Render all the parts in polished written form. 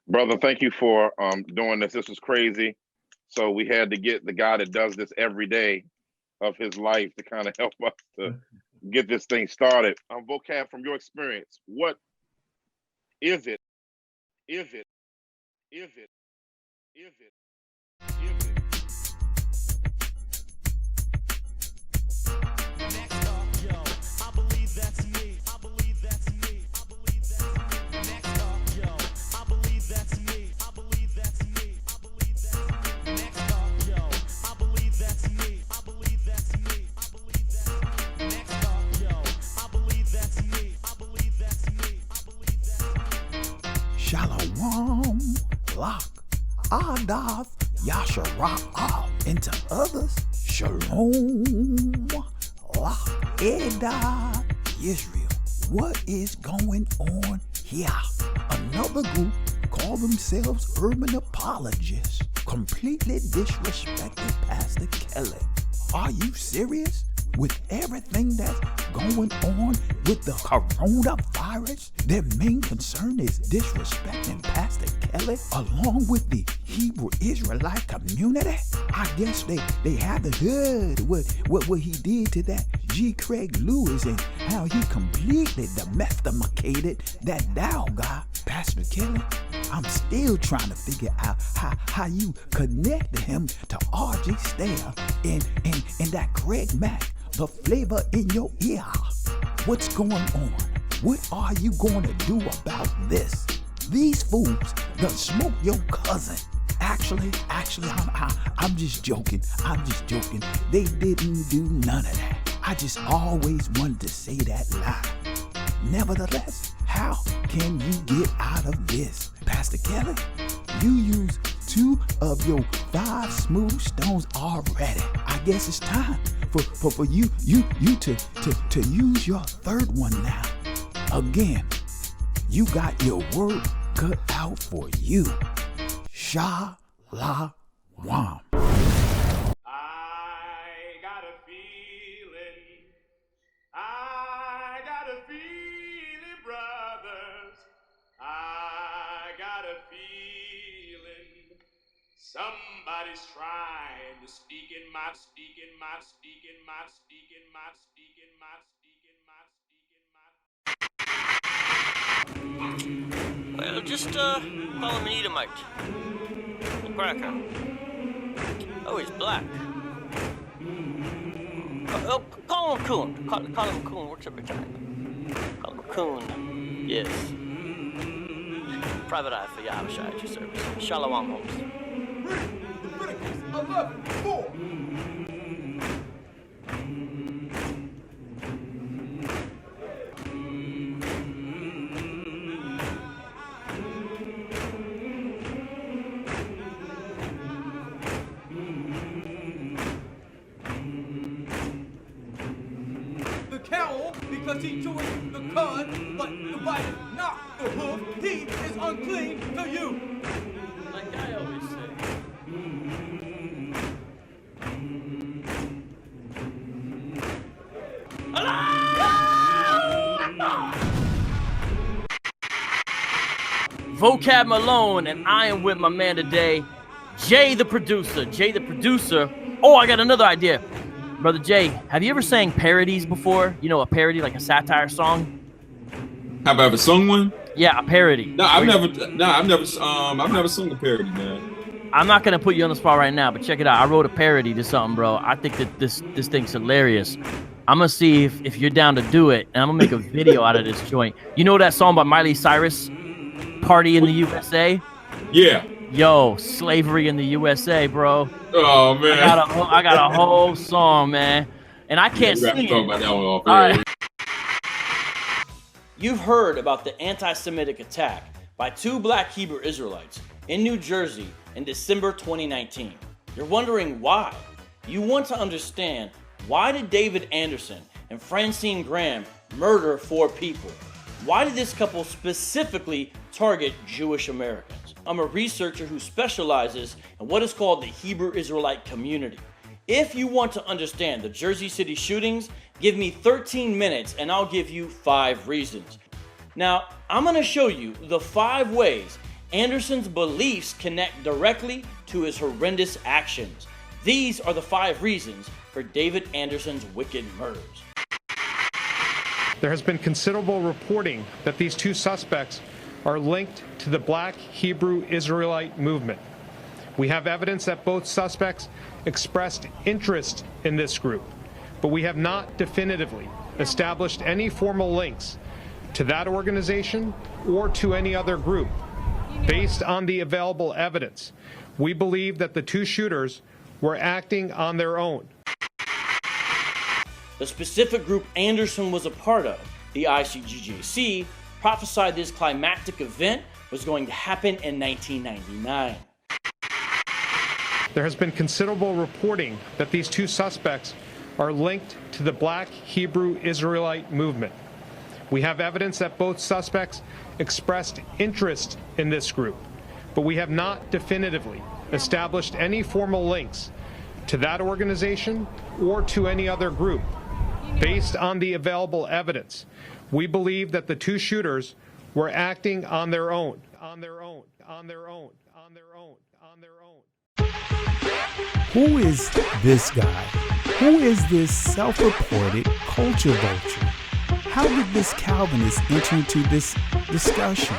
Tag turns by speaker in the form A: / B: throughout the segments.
A: Brother, thank you for doing this. This was crazy. So we had to get the guy that does this every day of his life to kind of help us to get this thing started. Vocab, from your experience, what is it? Is it? Is it? Is it? Is it?
B: Next up, yo, I believe that's me. I believe that's me. I believe that's me. Next up, yo, I believe that's me. I believe that's me. I believe that's me. Next up, yo, I believe that's me. I believe that's me. I believe that's me. Next up, yo, I believe that's me. I believe that's me. I believe that's me.
C: Shalom, Lach, Adav, Yashara'ah, and to others, Shalom, Lach, Edah, Israel. What is going on here? Another group call themselves urban apologists, completely disrespecting Pastor Kelly. Are you serious? With everything that's going on with the coronavirus, their main concern is disrespecting Pastor Kelly along with the Hebrew Israelite community. I guess they haven't heard what he did to that G. Craig Lewis and how he completely domesticated that Dow guy. Pastor Kelly, I'm still trying to figure out how you connected him to R.G. Stair and that Craig Mack, the flavor in your ear. What's going on? What are you going to do about this? These fools done smoke your cousin. Actually, I'm just joking. I'm just joking. They didn't do none of that. I just always wanted to say that lie. Nevertheless, how can you get out of this? Pastor Kelly, you use 2 of your 5 smooth stones already. I guess it's time for you to use your 3rd one now. Again, you got your work cut out for you. Shalom.
D: Brothers. I got a feeling somebody's trying to speak in my.
E: Well, just call him an Edomite. A cracker. Oh, he's black. Call him a coon. Call him a coon. Works every time. Call him a coon. Yes. Private eye for Yahushua at your service. Shalom, Holmes.
B: Leviticus 11:4. The cowl, because he cheweth the cud, but divideth not the hoof, he is unclean to you.
E: Like I always say. Vocab Malone, and I am with my man today, Jay the producer. Oh, I got another idea. Brother Jay, have you ever sang parodies before? You know, a parody, like a satire song?
F: Have I ever sung one?
E: Yeah, a parody.
F: No, I've never sung a parody, man.
E: I'm not gonna put you on the spot right now, but check it out. I wrote a parody to something, bro. I think that this thing's hilarious. I'm gonna see if you're down to do it, and I'm gonna make a video out of this joint. You know that song by Miley Cyrus, "Party in the USA"?
F: Yeah.
E: Yo, slavery in the USA, bro.
F: Oh man,
E: I got a whole song, man, and I can't sing it.
F: Talk about that one off
E: All
F: air.
E: right. You've heard about the anti-Semitic attack by 2 black Hebrew Israelites in New Jersey in December 2019. You're wondering why. You want to understand, why did David Anderson and Francine Graham murder 4 people? Why did this couple specifically target Jewish Americans? I'm a researcher who specializes in what is called the Hebrew Israelite community. If you want to understand the Jersey City shootings, give me 13 minutes and I'll give you 5 reasons. Now, I'm going to show you the 5 ways Anderson's beliefs connect directly to his horrendous actions. These are the 5 reasons for David Anderson's wicked murders.
G: There has been considerable reporting that these 2 suspects are linked to the Black Hebrew Israelite movement. We have evidence that both suspects expressed interest in this group, but we have not definitively established any formal links to that organization or to any other group. Based on the available evidence, we believe that the 2 shooters were acting on their own.
E: The specific group Anderson was a part of, the ICGJC, prophesied this climactic event was going to happen in 1999.
G: There has been considerable reporting that these 2 suspects are linked to the Black Hebrew Israelite movement. We have evidence that both suspects expressed interest in this group, but we have not definitively established any formal links to that organization or to any other group. Based on the available evidence, we believe that the 2 shooters were acting on their own.
C: Who is this guy? Who is this self-reported culture vulture? How did this Calvinist enter into this discussion?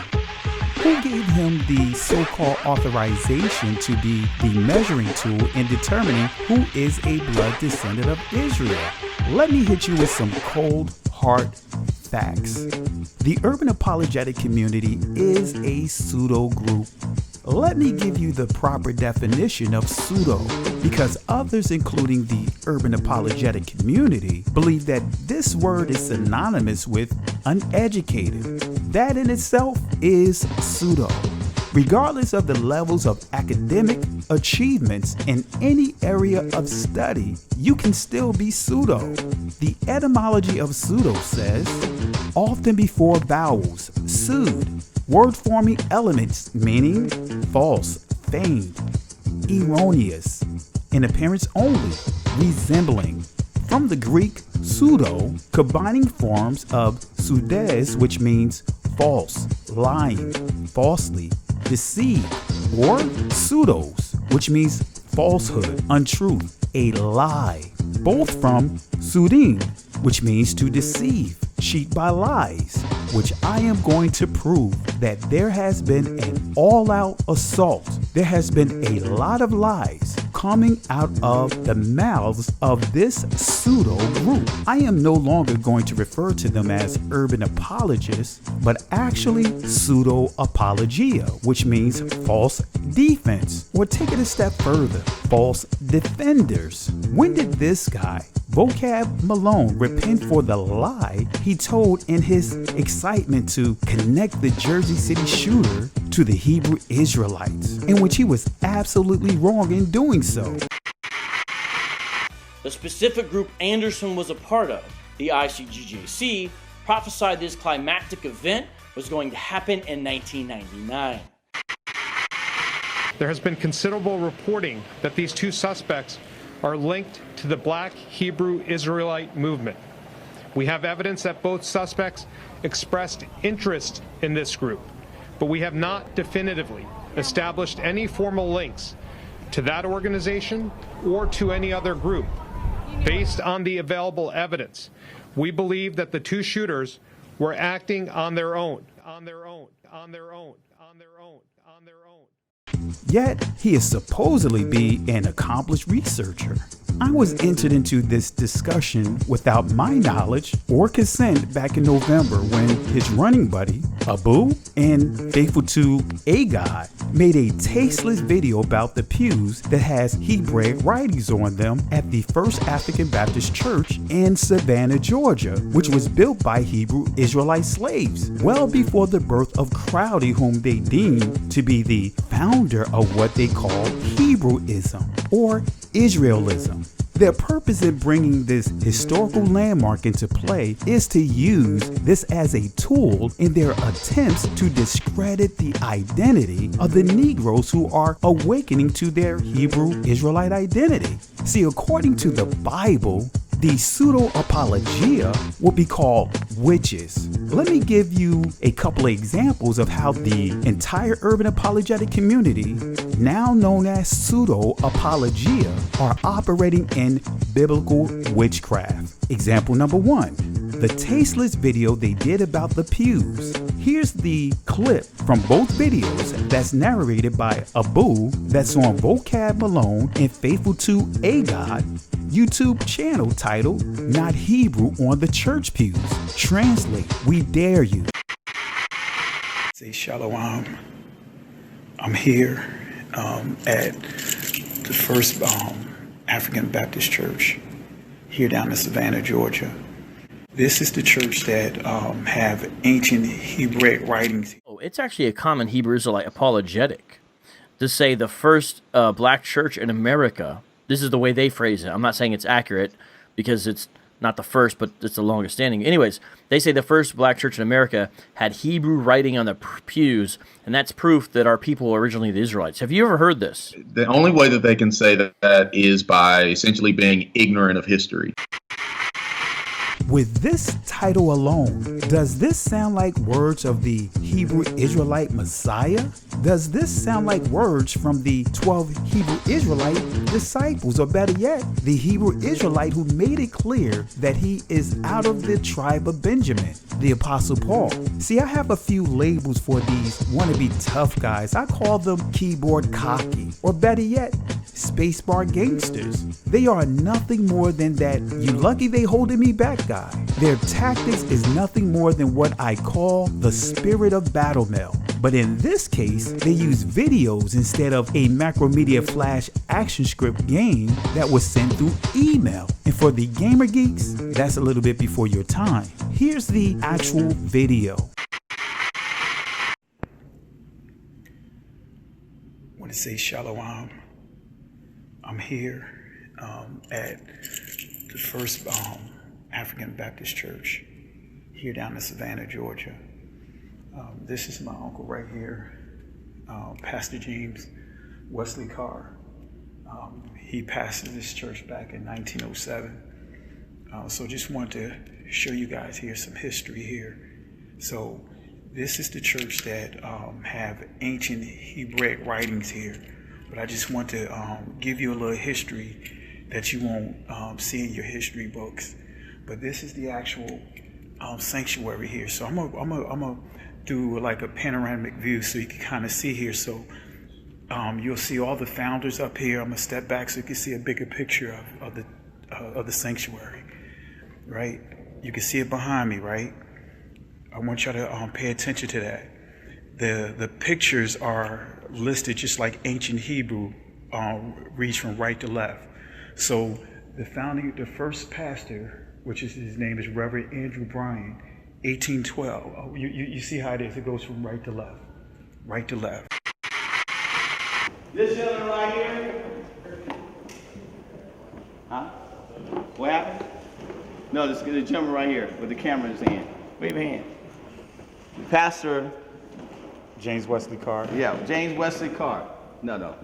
C: Who gave him the so-called authorization to be the measuring tool in determining who is a blood descendant of Israel? Let me hit you with some cold, hard facts. The urban apologetic community is a pseudo group. Let me give you the proper definition of pseudo, because others, including the urban apologetic community, believe that this word is synonymous with uneducated. That in itself is pseudo. Regardless of the levels of academic achievements in any area of study, you can still be pseudo. The etymology of pseudo says, often before vowels, pseud, word-forming elements meaning false, feigned, erroneous, in appearance only, resembling. From the Greek pseudo, combining forms of pseudes, which means false, lying, falsely, deceived, or pseudos, which means falsehood, untruth, a lie. Both from pseudin, which means to deceive, cheat by lies, which I am going to prove that there has been an all-out assault. There has been a lot of lies coming out of the mouths of this pseudo group. I am no longer going to refer to them as urban apologists, but actually pseudo apologia, which means false defense, or take it a step further, false defenders. When did this guy, Vocab Malone, repent for the lie he told in his excitement to connect the Jersey City shooter to the Hebrew Israelites, in which he was absolutely wrong in doing so?
E: The specific group Anderson was a part of, the ICGJC, prophesied this climactic event was going to happen in 1999.
G: There has been considerable reporting that these 2 suspects are linked to the Black Hebrew Israelite movement. We have evidence that both suspects expressed interest in this group, but we have not definitively established any formal links to that organization or to any other group. Based on the available evidence, we believe that the 2 shooters were acting on their own.
C: Yet he is supposedly be an accomplished researcher. I was entered into this discussion without my knowledge or consent back in November when his running buddy, Abu, and faithful to a God, made a tasteless video about the pews that has Hebraic writings on them at the First African Baptist Church in Savannah, Georgia, which was built by Hebrew Israelite slaves well before the birth of Crowdy, whom they deemed to be the founder of what they call Hebrewism or Israelism. Their purpose in bringing this historical landmark into play is to use this as a tool in their attempts to discredit the identity of the Negroes who are awakening to their Hebrew Israelite identity. See, according to the Bible, The pseudo-apologia would be called witches. Let me give you a couple of examples of how the entire urban apologetic community, now known as pseudo-apologia, are operating in biblical witchcraft. Example number 1, the tasteless video they did about the pews. Here's the clip from both videos that's narrated by Abu, that's on Vocab alone and Faithful to a God YouTube channel titled Not Hebrew on the Church Pews. Translate, we dare you. Say Shalom. I'm here at the First African Baptist Church here down in Savannah, Georgia. This is the church that have ancient Hebraic writings.
E: Oh, it's actually a common Hebrew Israelite apologetic to say the first black church in America. This is the way they phrase it. I'm not saying it's accurate because it's not the first, but it's the longest standing. Anyways, they say the first black church in America had Hebrew writing on the pews, and that's proof that our people were originally the Israelites. Have you ever heard this?
F: The only way that they can say that is by essentially being ignorant of history.
C: With this title alone, does this sound like words of the Hebrew Israelite Messiah? Does this sound like words from the 12 Hebrew Israelite disciples, or better yet, the Hebrew Israelite who made it clear that he is out of the tribe of Benjamin, the Apostle Paul? See, I have a few labels for these wannabe tough guys. I call them keyboard cocky, or better yet, spacebar gangsters. They are nothing more than that "you lucky they holding me back" guy. Their tactics is nothing more than what I call the spirit of battle mail. But in this case, they use videos instead of a Macromedia Flash action script game that was sent through email. And for the gamer geeks, that's a little bit before your time. Here's the actual video. I want to say Shalom. I'm here at the First African Baptist Church here down in Savannah, Georgia. This is my uncle right here, Pastor James Wesley Carr. He pastored this church back in 1907. So just wanted to show you guys here some history here. So this is the church that have ancient Hebraic writings here. But I just want to give you a little history that you won't see in your history books. But this is the actual sanctuary here. So I'm gonna do like a panoramic view so you can kind of see here. So you'll see all the founders up here. I'm gonna step back so you can see a bigger picture of the sanctuary, right? You can see it behind me, right? I want y'all to pay attention to that. The pictures are listed just like ancient Hebrew reads from right to left. So the first pastor, which is his name is Reverend Andrew Bryan, 1812. Oh, you see how it is? It goes from right to left, right to left.
H: This gentleman right here. Huh? What happened? No, this gentleman right here with the camera in his hand. Wave your hand. Pastor
I: James Wesley Carr.
H: Yeah, James Wesley Carr. No.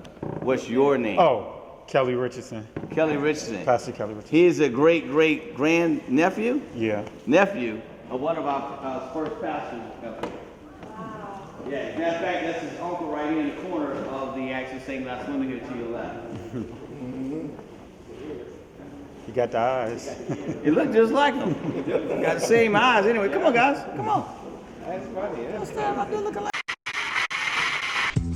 H: What's your name?
I: Oh, Kelly Richardson.
H: Kelly Richardson.
I: Pastor Kelly Richardson.
H: He is a great grand nephew?
I: Yeah.
H: Nephew of one of our first pastors. Yeah, as a matter of fact, that's his uncle right here in the corner of the actual stained glass window here to your left.
I: He got the eyes.
H: It looked just like him. Got the same eyes anyway. Come on, guys. Come on. That's funny. Yeah.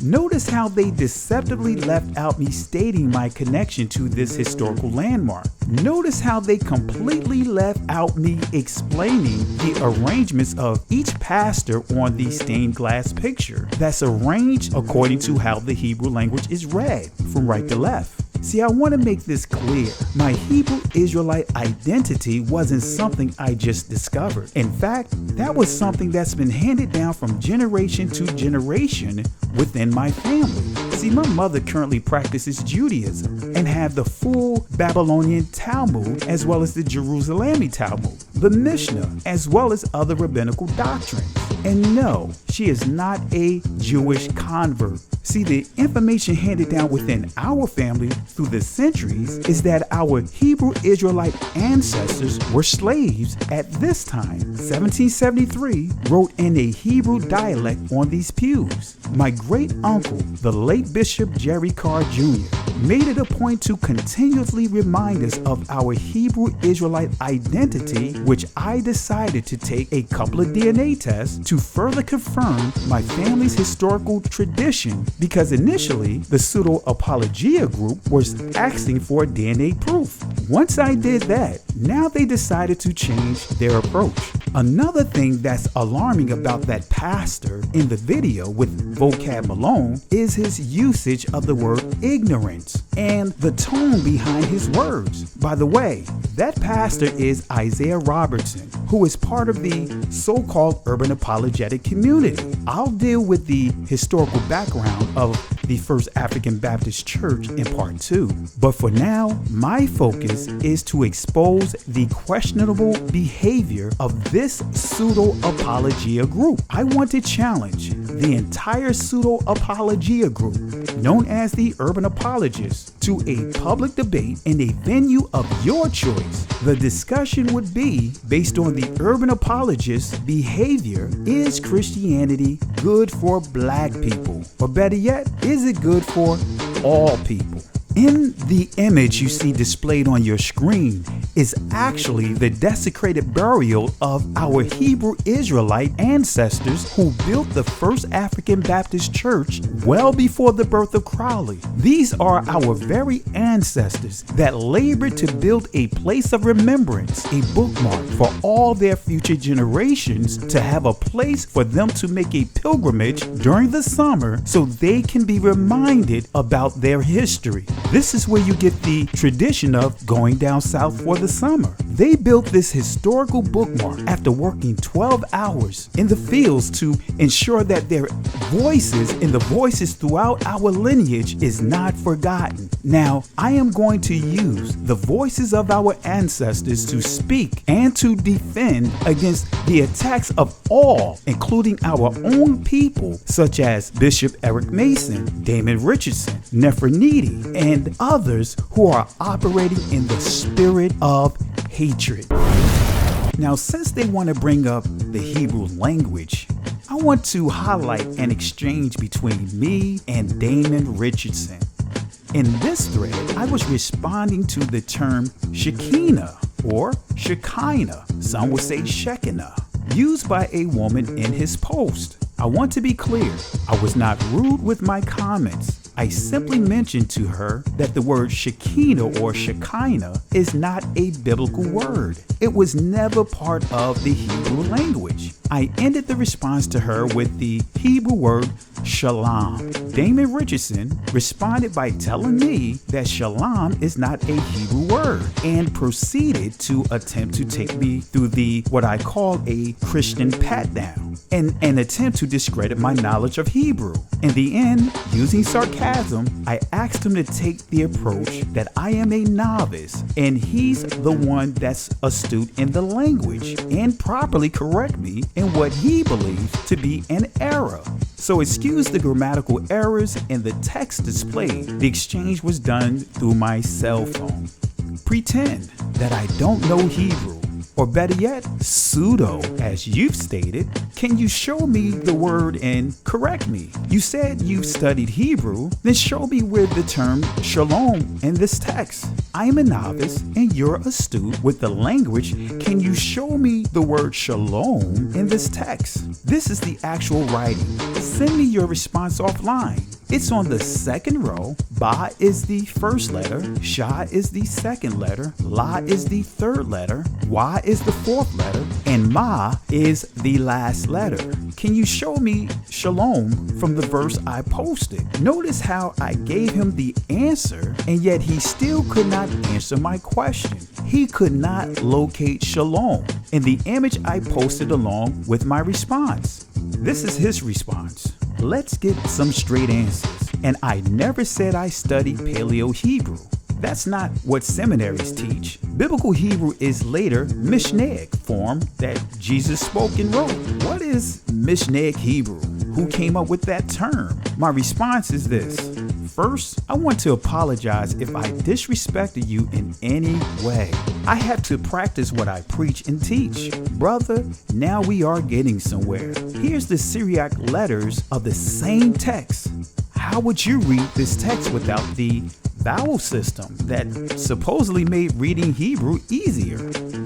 C: Notice how they deceptively left out me stating my connection to this historical landmark. Notice how they completely left out me explaining the arrangements of each pastor on the stained glass picture that's arranged according to how the Hebrew language is read from right to left. See, I want to make this clear. My Hebrew Israelite identity wasn't something I just discovered. In fact, that was something that's been handed down from generation to generation within my family. See, my mother currently practices Judaism and had the full Babylonian Talmud as well as the Jerusalem Talmud, the Mishnah, as well as other rabbinical doctrines. And no, she is not a Jewish convert. See, the information handed down within our family through the centuries is that our Hebrew Israelite ancestors were slaves at this time. 1773 wrote in a Hebrew dialect on these pews. My great uncle, the late Bishop Jerry Carr Jr., made it a point to continuously remind us of our Hebrew Israelite identity, which I decided to take a couple of DNA tests to further confirm my family's historical tradition, because initially the pseudo-apologia group was asking for DNA proof. Once I did that, now they decided to change their approach. Another thing that's alarming about that pastor in the video with Vocab alone is his usage of the word ignorance and the tone behind his words. By the way, that pastor is Isaiah Robertson, who is part of the so-called urban apologetic community. I'll deal with the historical background of the First African Baptist Church in part 2. But for now, my focus is to expose the questionable behavior of this pseudo-apologia group. I want to challenge the entire pseudo-apologia group, known as the Urban Apologists, to a public debate in a venue of your choice. The discussion would be based on the Urban Apologists' behavior. Is Christianity good for black people? Or better yet, is it good for all people? In the image you see displayed on your screen is actually the desecrated burial of our Hebrew Israelite ancestors who built the first African Baptist church well before the birth of Crowley. These are our very ancestors that labored to build a place of remembrance, a bookmark for all their future generations, to have a place for them to make a pilgrimage during the summer so they can be reminded about their history. This is where you get the tradition of going down south for the summer. They built this historical bookmark after working 12 hours in the fields to ensure that their voices and the voices throughout our lineage is not forgotten. Now, I am going to use the voices of our ancestors to speak and to defend against the attacks of all, including our own people, such as Bishop Eric Mason, Damon Richardson, Nefertiti, and others who are operating in the spirit of hatred. Now, since they want to bring up the Hebrew language, I want to highlight an exchange between me and Damon Richardson. In this thread, I was responding to the term Shekinah or Shekinah, some would say Shekinah, used by a woman in his post. I want to be clear, I was not rude with my comments. I simply mentioned to her that the word Shekinah or Shekinah is not a biblical word. It was never part of the Hebrew language. I ended the response to her with the Hebrew word shalom. Damon Richardson responded by telling me that shalom is not a Hebrew word and proceeded to attempt to take me through what I call a Christian pat down and an attempt to discredit my knowledge of Hebrew. In the end, using sarcasm, I asked him to take the approach that I am a novice and he's the one that's astute in the language and properly correct me in what he believes to be an error. So excuse the grammatical errors in the text displayed. The exchange was done through my cell phone. Pretend that I don't know Hebrew, or better yet, pseudo, as you've stated. Can you show me the word and correct me? You said you've studied Hebrew, then show me where the term shalom in this text. I'm a novice and you're astute with the language. Can you show me the word shalom in this text? This is the actual writing. Send me your response offline. It's on the second row. Ba is the first letter, Sha is the second letter, La is the third letter, Y is the fourth letter, and Ma is the last letter. Can you show me shalom from the verse I posted? Notice how I gave him the answer, and yet he still could not answer my question. He could not locate shalom in the image I posted along with my response. This is his response. Let's get some straight answers. And I never said I studied Paleo Hebrew. That's not what seminaries teach. Biblical Hebrew is later Mishnaic form that Jesus spoke and wrote. What is Mishnaic Hebrew? Who came up with that term? My response is this. First, I want to apologize if I disrespected you in any way. I have to practice what I preach and teach. Brother, now we are getting somewhere. Here's the Syriac letters of the same text. How would you read this text without the vowel system that supposedly made reading Hebrew easier?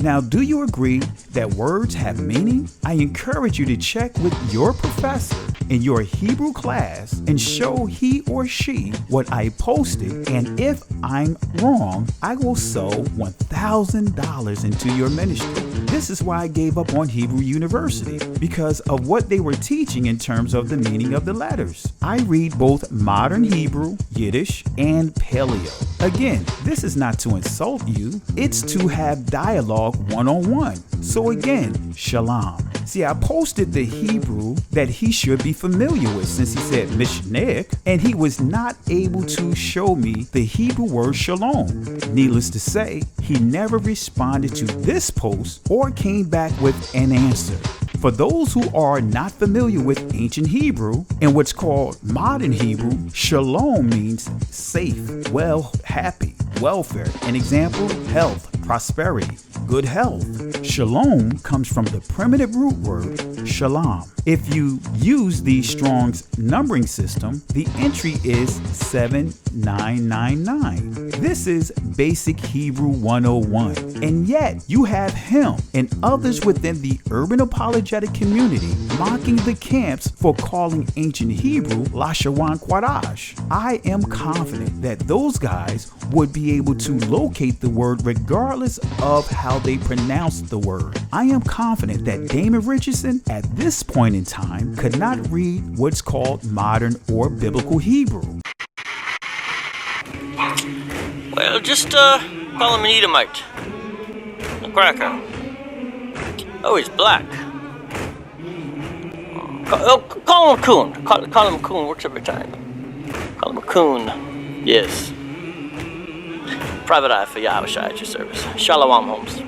C: Now, do you agree that words have meaning? I encourage you to check with your professor in your Hebrew class and show he or she what I posted, and if I'm wrong, I will sow $1,000 into your ministry. This is why I gave up on Hebrew University, because of what they were teaching in terms of the meaning of the letters. I read both modern Hebrew, Yiddish, and Paleo. Again, this is not to insult you, it's to have dialogue one-on-one. So again, shalom. See, I posted the Hebrew that he should be familiar with, since he said Mishnaic, and he was not able to show me the Hebrew word shalom. Needless to say, he never responded to this post or came back with an answer. For those who are not familiar with ancient Hebrew and what's called modern Hebrew, shalom means safe, well, happy, welfare. An example, health, prosperity, good health. Shalom comes from the primitive root word shalom. If you use the Strong's numbering system, the entry is 7999. This is basic Hebrew 101. And yet you have him and others within the urban apologetic community mocking the camps for calling ancient Hebrew Lashawan Quadash. I am confident that those guys would be able to locate the word regardless of how they pronounce the word. I am confident that Damon Richardson at this point in time could not read what's called modern or biblical Hebrew.
E: Well, just call him an Edomite. A cracker. Oh, he's black. Call him a coon. Call him a coon. Works every time. Call him a coon. Yes. Private eye for Yahweh Shai at your service. Shalom, Holmes.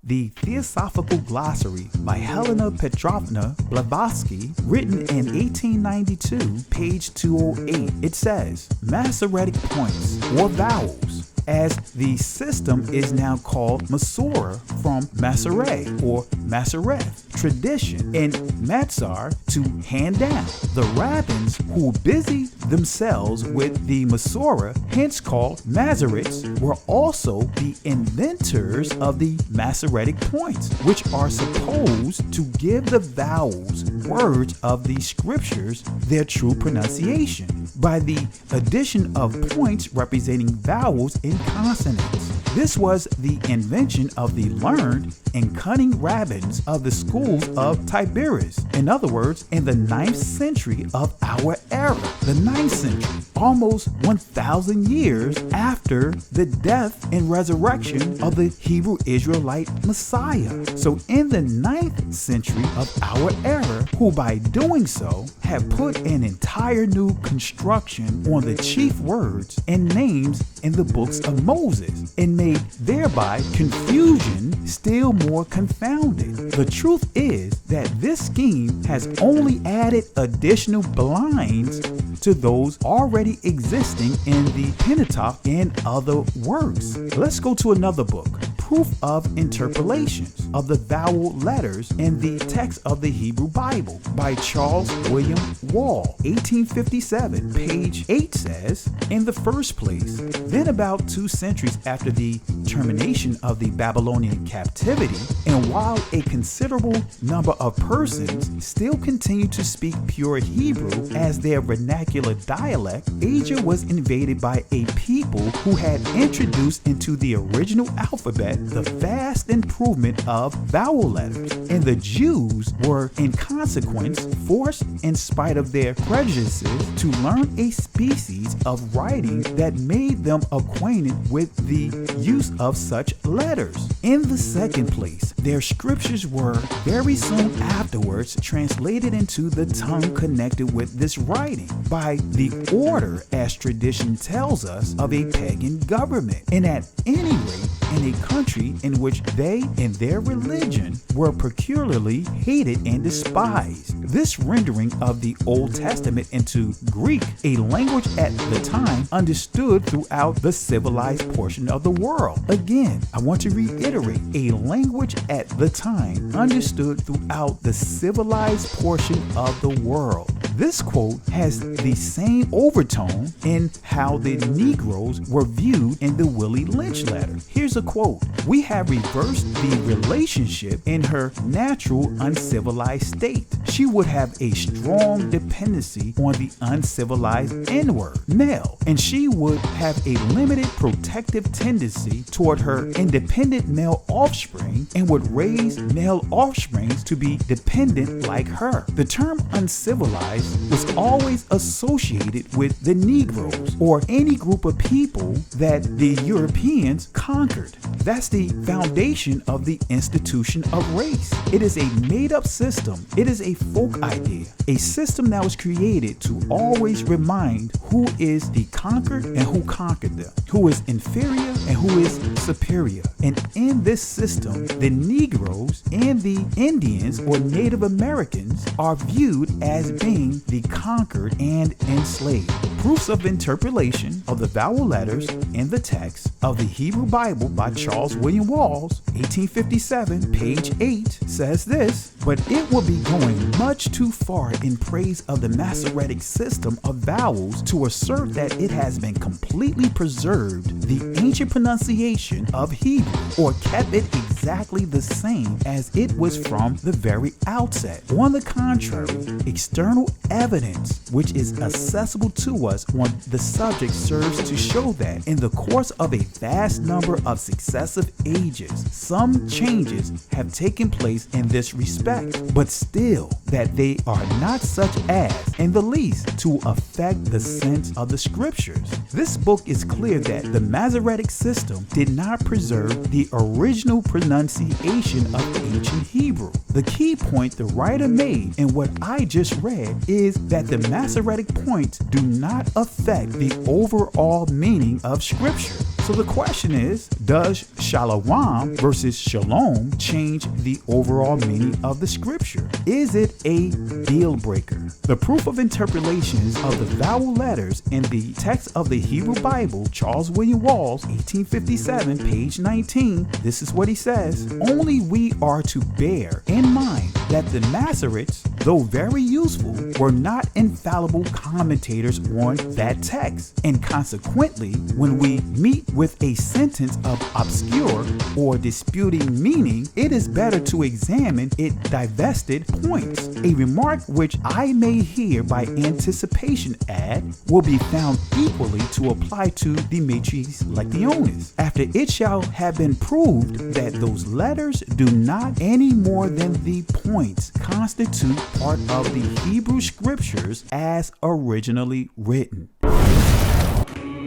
C: The Theosophical Glossary by Helena Petrovna Blavatsky, written in 1892, page 208. It says, Masoretic points or vowels, as the system is now called Masorah from Masoreh or Masoreth, tradition, and Matzar, to hand down. The rabbins who busy themselves with the Masorah, hence called Masoretes, were also the inventors of the Masoretic points, which are supposed to give the vowels, words of the scriptures, their true pronunciation, by the addition of points representing vowels in consonants. This was the invention of the learned and cunning rabbins of the schools of Tiberias. In other words, in the 9th century of our era. The 9th century, almost 1,000 years after the death and resurrection of the Hebrew Israelite Messiah. So in the 9th century of our era, who by doing so have put an entire new construction on the chief words and names in the books of Moses, and made thereby confusion still more confounded. The truth is that this scheme has only added additional blinds to those already existing in the Pentateuch and other works. Let's go to another book, Proof of Interpolations of the Vowel Letters in the Text of the Hebrew Bible by Charles William Wall, 1857. Page 8 says, in the first place, then about 2 centuries after the termination of the Babylonian captivity, and while a considerable number of persons still continued to speak pure Hebrew as their vernacular dialect, Asia was invaded by a people who had introduced into the original alphabet represent the vast improvement of vowel letters, and the Jews were in consequence forced, in spite of their prejudices, to learn a species of writing that made them acquainted with the use of such letters. In the second place, their scriptures were very soon afterwards translated into the tongue connected with this writing by the order, as tradition tells us, of a pagan government, and at any rate in a country in which they and their religion were peculiarly hated and despised. This rendering of the Old Testament into Greek, a language at the time understood throughout the civilized portion of the world. Again, I want to reiterate, a language at the time understood throughout the civilized portion of the world. This quote has the same overtone in how the Negroes were viewed in the Willie Lynch letter. Here's a quote: "We have reversed the relationship in her natural uncivilized state. She would have a strong dependency on the uncivilized N-word, male, and she would have a limited protective tendency toward her independent male offspring and would raise male offsprings to be dependent like her." The term uncivilized was always associated with the Negroes or any group of people that the Europeans conquered. That's the foundation of the institution of race. It is a made-up system. It is a folk idea, a system that was created to always remind who is the conquered and who conquered them, who is inferior and who is superior. And in this system, the Negroes and the Indians or Native Americans are viewed as being the conquered and enslaved. Proofs of interpolation of the vowel letters in the text of the Hebrew Bible by Charles William Walls, 1857, page 8, says this: "But it will be going much too far in praise of the Masoretic system of vowels to assert that it has been completely preserved the ancient pronunciation of Hebrew, or kept it exactly the same as it was from the very outset. On the contrary, external evidence which is accessible to us on the subject serves to show that in the course of a vast number of successive ages, some changes have taken place in this respect, but still that they are not such as, in the least, to affect the sense of the scriptures." This book is clear that the Masoretic system did not preserve the original pronunciation of ancient Hebrew. The key point the writer made in what I just read is that the Masoretic points do not affect the overall meaning of scripture. So the question is, does shalom versus shalom change the overall meaning of the scripture? Is it a deal breaker? The proof of interpolations of the vowel letters in the text of the Hebrew Bible, Charles William Walls, 1857, page 19, this is what he says: "Only we are to bear in mind that the Masoretes, though very useful, were not infallible commentators on that text, and consequently, when we meet with a sentence of obscure or disputing meaning, it is better to examine its divested points. A remark which I may here by anticipation add will be found equally to apply to Demetrius Lectionis, after it shall have been proved that those letters do not any more than the points constitute part of the Hebrew scriptures as originally written."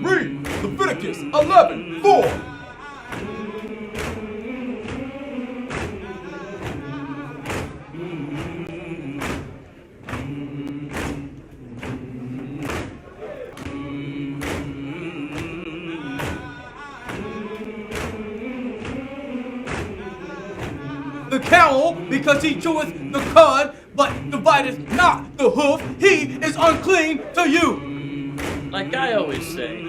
J: Read Leviticus 11:4. The camel, because he cheweth the cud, but divideth not the hoof, he is unclean to you.
E: Like I always say,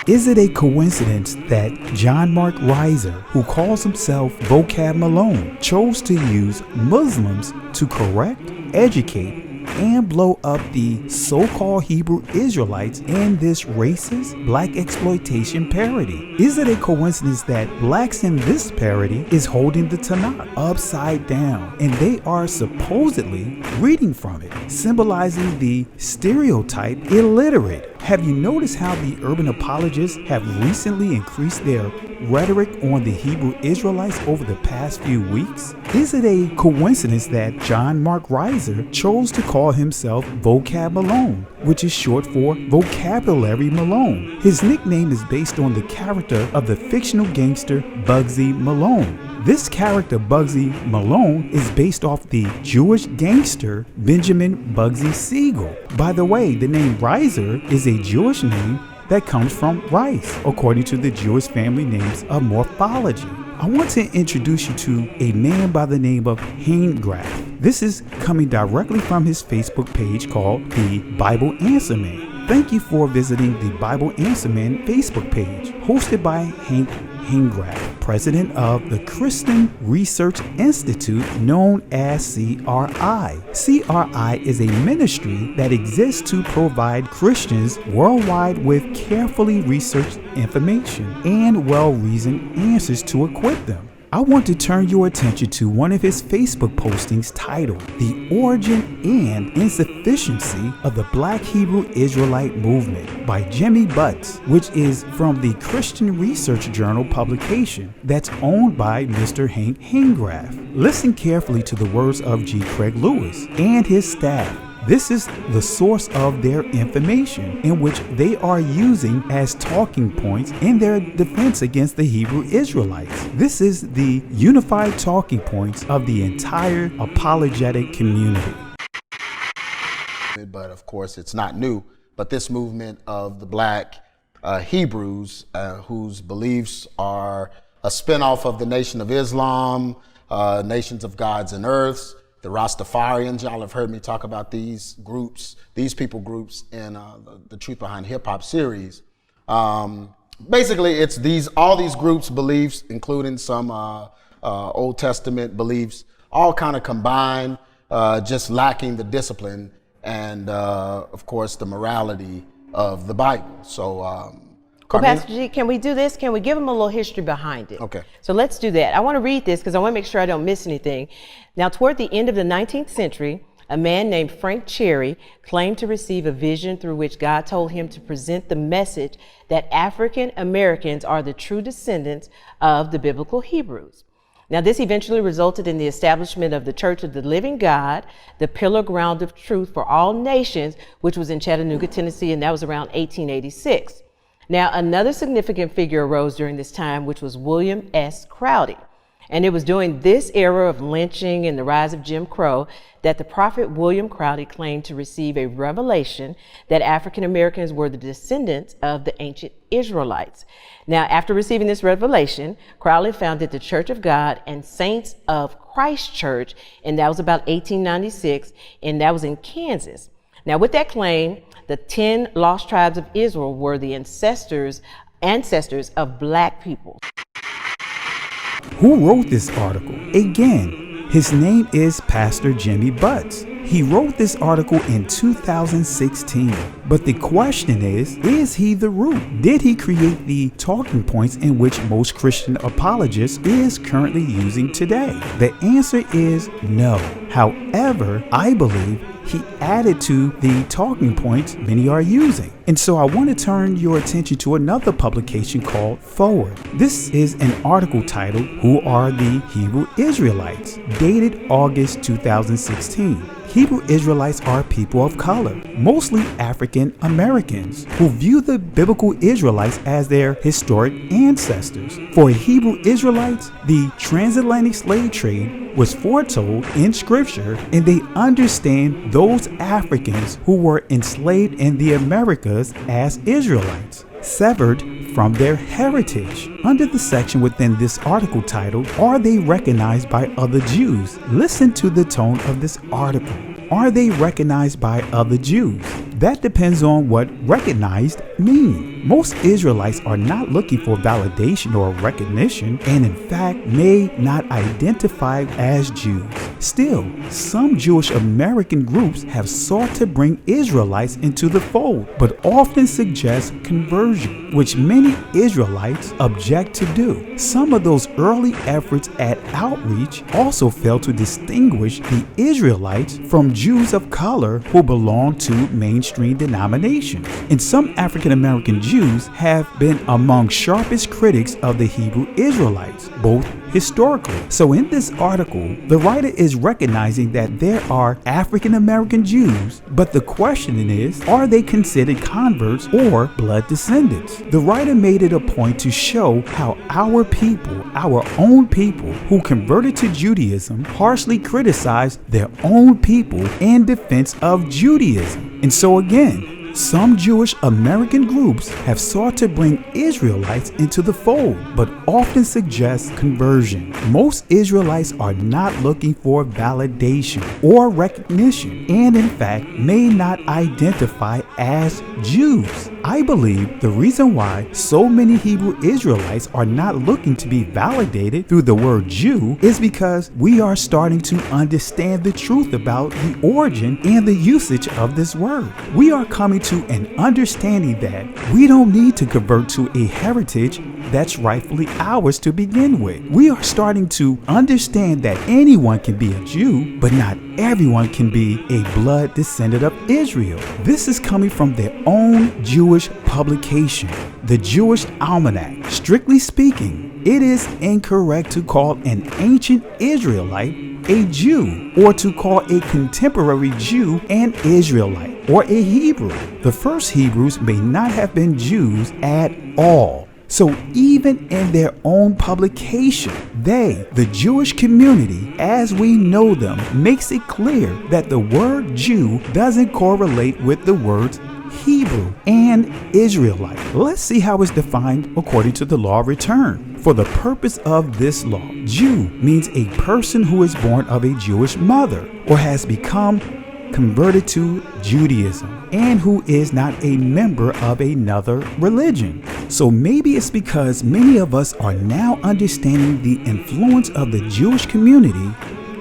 C: Is it a coincidence that John Mark Reiser, who calls himself Vocab Malone, chose to use Muslims to correct, educate, and blow up the so-called Hebrew Israelites in this racist black exploitation parody? Is it a coincidence that blacks in this parody is holding the Tanakh upside down and they are supposedly reading from it, symbolizing the stereotype illiterate? Have you noticed how the urban apologists have recently increased their rhetoric on the Hebrew Israelites over the past few weeks? Is it a coincidence that John Mark Reiser chose to call himself Vocab Malone, which is short for Vocabulary Malone? His nickname is based on the character of the fictional gangster Bugsy Malone. This character, Bugsy Malone, is based off the Jewish gangster Benjamin Bugsy Siegel. By the way, the name Reiser is a Jewish name that comes from rice, according to the Jewish family names of morphology. I want to introduce you to a man by the name of Haingraf. This is coming directly from his Facebook page called The Bible Answer Man. Thank you for visiting the Bible Answer Man Facebook page, hosted by Hank Haingraf, president of the Christian Research Institute known as CRI. CRI is a ministry that exists to provide Christians worldwide with carefully researched information and well-reasoned answers to equip them. I want to turn your attention to one of his Facebook postings titled The Origin and Insufficiency of the Black Hebrew Israelite Movement by Jimmy Butts, which is from the Christian Research Journal publication that's owned by Mr. Hank Haingraf. Listen carefully to the words of G. Craig Lewis and his staff. This is the source of their information, in which they are using as talking points in their defense against the Hebrew Israelites. This is the unified talking points of the entire apologetic community.
K: But of course, it's not new. But this movement of the black Hebrews, whose beliefs are a spinoff of the Nation of Islam, Nations of Gods and Earths, the Rastafarians. Y'all have heard me talk about these groups, these people groups in the Truth Behind Hip Hop series. Basically, it's all these groups' beliefs, including some Old Testament beliefs, all kind of combined, just lacking the discipline and, of course, the morality of the Bible. So,
L: well, Pastor G, can we do this? Can we give them a little history behind it?
K: Okay.
L: So let's do that. I want to read this because I want to make sure I don't miss anything. Now, toward the end of the 19th century, a man named Frank Cherry claimed to receive a vision through which God told him to present the message that African Americans are the true descendants of the biblical Hebrews. Now, this eventually resulted in the establishment of the Church of the Living God, the pillar ground of truth for all nations, which was in Chattanooga, Tennessee, and that was around 1886. Now, another significant figure arose during this time, which was William S. Crowdy. And it was during this era of lynching and the rise of Jim Crow that the prophet William Crowdy claimed to receive a revelation that African Americans were the descendants of the ancient Israelites. Now, after receiving this revelation, Crowley founded the Church of God and Saints of Christ Church, and that was about 1896, and that was in Kansas. Now, with that claim, the 10 lost tribes of Israel were the ancestors of black people.
C: Who wrote this article? Again, his name is Pastor Jimmy Butts. He wrote this article in 2016. But the question is he the root? Did he create the talking points in which most Christian apologists is currently using today? The answer is no. However, I believe he added to the talking points many are using. And so I want to turn your attention to another publication called Forward. This is an article titled, Who Are the Hebrew Israelites? Dated August 2016. Hebrew Israelites are people of color, mostly African Americans, who view the biblical Israelites as their historic ancestors. For Hebrew Israelites, the transatlantic slave trade was foretold in scripture, and they understand those Africans who were enslaved in the Americas as Israelites, severed from their heritage. Under the section within this article titled, Are they recognized by other Jews? Listen to the tone of this article. Are they recognized by other Jews? That depends on what recognized mean. Most Israelites are not looking for validation or recognition, and in fact may not identify as Jews. Still, some Jewish American groups have sought to bring Israelites into the fold, but often suggest conversion, which many Israelites object to do. Some of those early efforts at outreach also failed to distinguish the Israelites from Jews of color who belong to mainstream denominations. And some African American Jews have been among sharpest critics of the Hebrew Israelites, both historically. So in this article, the writer is recognizing that there are African American Jews, but the question is, are they considered converts or blood descendants? The writer made it a point to show how our people, our own people who converted to Judaism, harshly criticized their own people in defense of Judaism. And so again, some Jewish American groups have sought to bring Israelites into the fold, but often suggest conversion. Most Israelites are not looking for validation or recognition, and in fact may not identify as Jews. I believe the reason why so many Hebrew Israelites are not looking to be validated through the word Jew is because we are starting to understand the truth about the origin and the usage of this word. We are coming to an understanding that we don't need to convert to a heritage that's rightfully ours to begin with. We are starting to understand that anyone can be a Jew, but not everyone can be a blood descendant of Israel. This is coming from their own Jewish publication, the Jewish Almanac. Strictly speaking, it is incorrect to call an ancient Israelite a Jew, or to call a contemporary Jew an Israelite or a Hebrew. The first Hebrews may not have been Jews at all. So even in their own publication, they, the Jewish community, as we know them, makes it clear that the word Jew doesn't correlate with the words Hebrew and Israelite. Let's see how it's defined according to the law of return. For the purpose of this law, Jew means a person who is born of a Jewish mother or has become converted to Judaism and who is not a member of another religion. So maybe it's because many of us are now understanding the influence of the Jewish community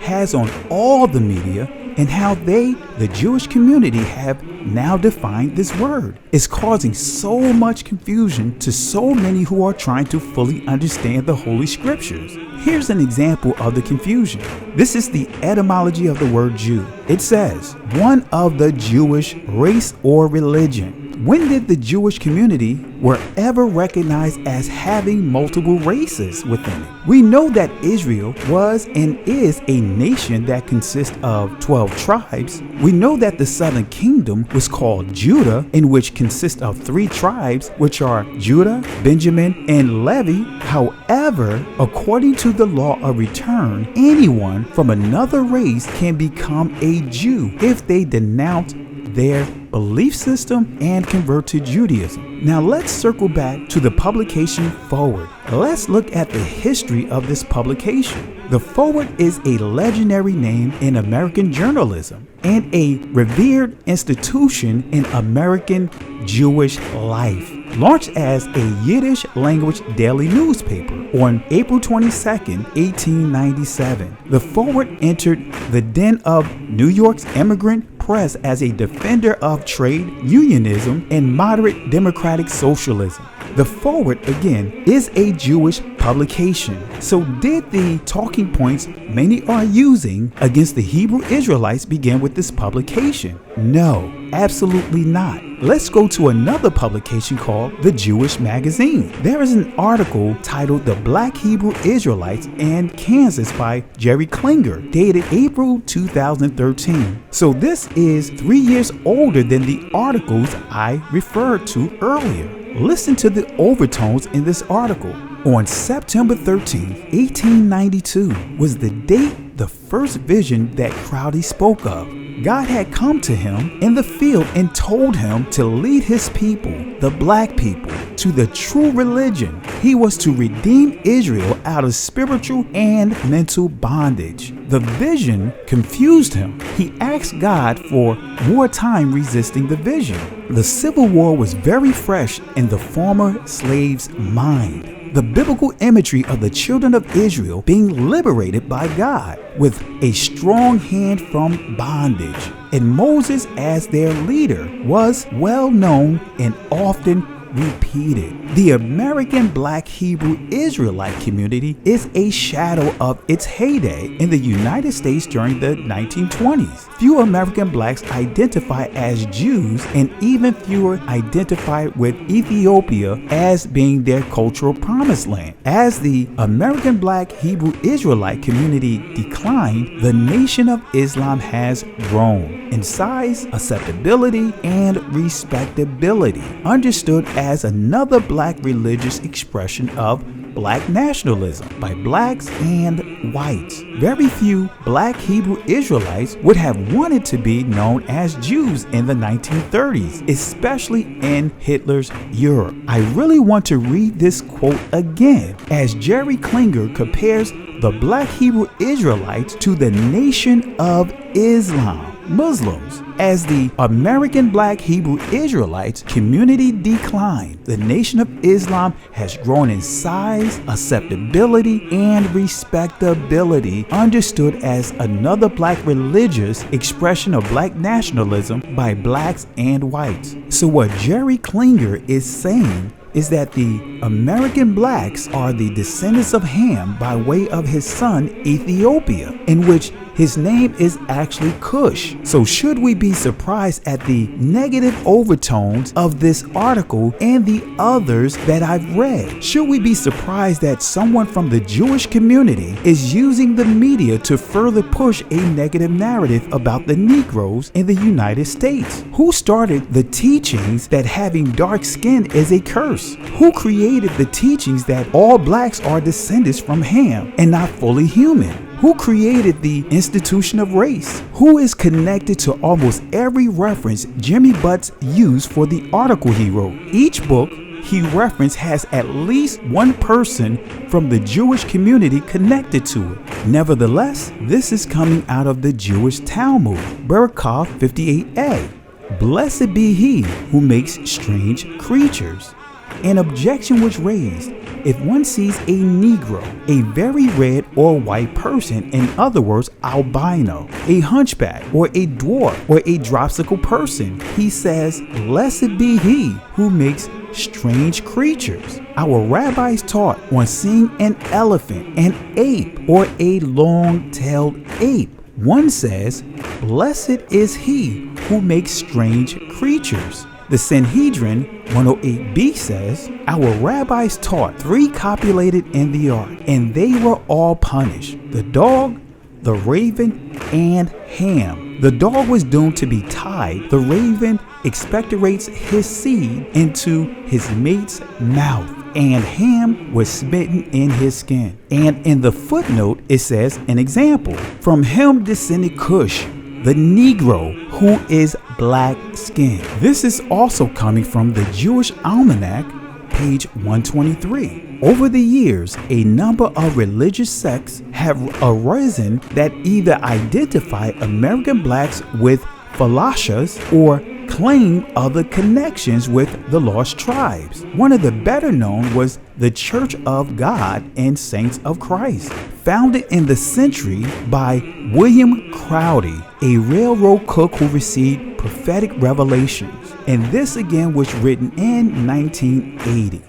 C: has on all the media and how they, the Jewish community, have now defined this word. It's causing so much confusion to so many who are trying to fully understand the Holy Scriptures. Here's an example of the confusion. This is the etymology of the word Jew. It says, one of the Jewish race or religion. When did the Jewish community were ever recognized as having multiple races within it? We know that Israel was and is a nation that consists of 12 tribes. We know that the southern kingdom was called Judah, in which consists of 3 tribes, which are Judah, Benjamin, and Levi. However, according to the law of return, anyone from another race can become a Jew if they denounce their belief system and convert to Judaism. Now let's circle back to the publication Forward. Let's look at the history of this publication. The Forward is a legendary name in American journalism and a revered institution in American Jewish life. Launched as a Yiddish language daily newspaper on April 22nd, 1897, the Forward entered the den of New York's immigrant press as a defender of trade unionism and moderate democratic socialism. The Forward, again, is a Jewish publication. So did the talking points many are using against the Hebrew Israelites begin with this publication? No, absolutely not. Let's go to another publication called The Jewish Magazine. There is an article titled The Black Hebrew Israelites in Kansas by Jerry Klinger, dated April 2013. So this is 3 years older than the articles I referred to earlier. Listen to the overtones in this article. On September 13, 1892 was the date the first vision that Crowdy spoke of. God had come to him in the field and told him to lead his people, the black people, to the true religion He was to redeem Israel out of spiritual and mental bondage. The vision confused him. He asked God for more time resisting the vision. The Civil War was very fresh in the former slave's mind. The biblical imagery of the children of Israel being liberated by God with a strong hand from bondage, and Moses as their leader was well known and often repeated. The American Black Hebrew Israelite community is a shadow of its heyday in the United States during the 1920s. Few American blacks identify as Jews, and even fewer identify with Ethiopia as being their cultural promised land. As the American Black Hebrew Israelite community declined, the Nation of Islam has grown in size, acceptability, and respectability, understood as another black religious expression of black nationalism by blacks and whites. Very few black Hebrew Israelites would have wanted to be known as Jews in the 1930s, especially in Hitler's Europe. I really want to read this quote again, as Jerry Klinger compares the black Hebrew Israelites to the Nation of Islam, Muslims. As the American Black Hebrew Israelites community declined, the Nation of Islam has grown in size, acceptability, and respectability, understood as another black religious expression of black nationalism by blacks and whites. So what Jerry Klinger is saying is that the American blacks are the descendants of Ham by way of his son Ethiopia, in which his name is actually Cush. So should we be surprised at the negative overtones of this article and the others that I've read? Should we be surprised that someone from the Jewish community is using the media to further push a negative narrative about the Negroes in the United States? Who started the teachings that having dark skin is a curse? Who created the teachings that all blacks are descendants from Ham and not fully human? Who created the institution of race? Who is connected to almost every reference Jimmy Butts used for the article he wrote? Each book he referenced has at least one person from the Jewish community connected to it. Nevertheless, this is coming out of the Jewish Talmud, Barakah 58a. Blessed be he who makes strange creatures. An objection was raised. If one sees a Negro, a very red or white person, in other words, albino, a hunchback, or a dwarf, or a dropsical person, he says, blessed be he who makes strange creatures. Our rabbis taught on seeing an elephant, an ape, or a long-tailed ape. One says, blessed is he who makes strange creatures. The Sanhedrin 108b says, our rabbis taught 3 copulated in the ark, and they were all punished: the dog, the raven, and Ham. The dog was doomed to be tied. The raven expectorates his seed into his mate's mouth, and Ham was smitten in his skin. And in the footnote, it says, an example, from him descended Cush, the Negro, who is black skinned. This is also coming from the Jewish Almanac, page 123. Over the years, a number of religious sects have arisen that either identify American blacks with falashas or claim other connections with the lost tribes. One of the better known was the Church of God and Saints of Christ, founded in the century by William Crowdy, a railroad cook who received prophetic revelations. And this again was written in 1980.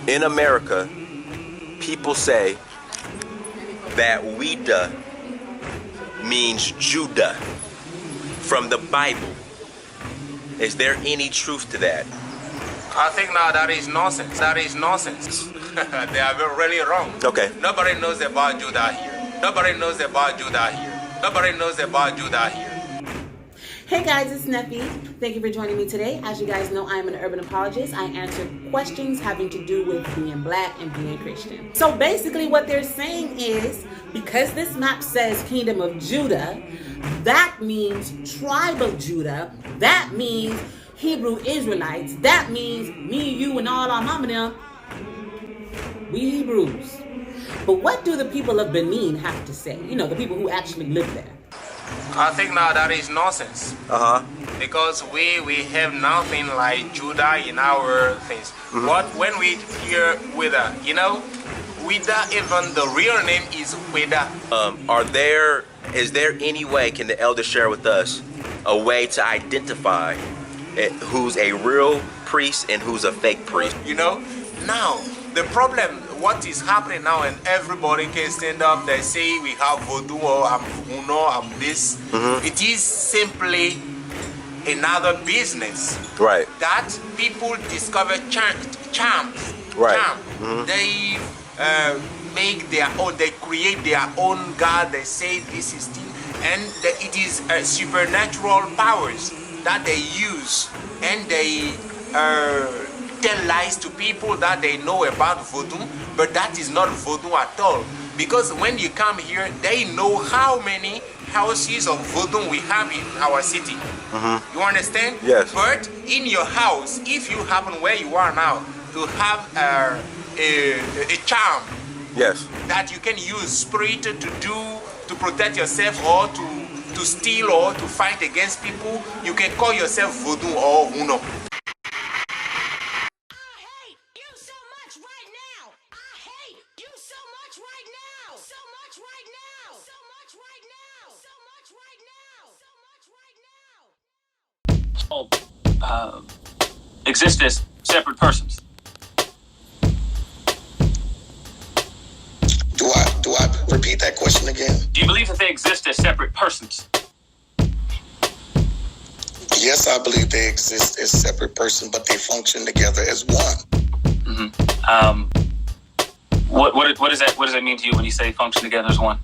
M: In America, people say that Wida means Judah from the Bible. Is there any truth to that?
N: I think now that is nonsense. That is nonsense. They are really wrong.
M: Okay.
N: Nobody knows about Judah here. Nobody knows about Judah here. Nobody knows about Judah here.
O: Hey guys, it's Neffy. Thank you for joining me today. As you guys know, I am an urban apologist. I answer questions having to do with being black and being Christian. So basically what they're saying is, because this map says Kingdom of Judah, that means tribe of Judah. That means Hebrew Israelites, that means me, you, and all our mama them, we Hebrews. But what do the people of Benin have to say? You know, the people who actually live there.
N: I think now that is nonsense. Because we have nothing like Judah in our things. But when we hear Weda, you know, Weda, even the real name is Weda.
M: Is there any way, can the elder share with us a way to identify who's a real priest and who's a fake priest?
N: You know, now the problem, what is happening now, and everybody can stand up, they say we have voodoo or I'm Uno, I'm this. It is simply another business.
M: Right.
N: That people discover charms.
M: Right.
N: Charm. They make their own, they create their own God, they say this is the, and it is supernatural powers that they use, and they tell lies to people that they know about voodoo, but that is not voodoo at all. Because when you come here, they know how many houses of voodoo we have in our city. You understand?
M: Yes.
N: But in your house, if you happen where you are now to have a charm,
M: yes,
N: that you can use spirit to protect yourself or to steal or to fight against people, you can call yourself voodoo or Uno.
P: Exist as separate persons.
Q: Do I repeat that question again?
P: Do you believe that they exist as separate persons?
Q: Yes, I believe they exist as separate persons, but they function together as one.
P: What does that mean to you when you say function together as one?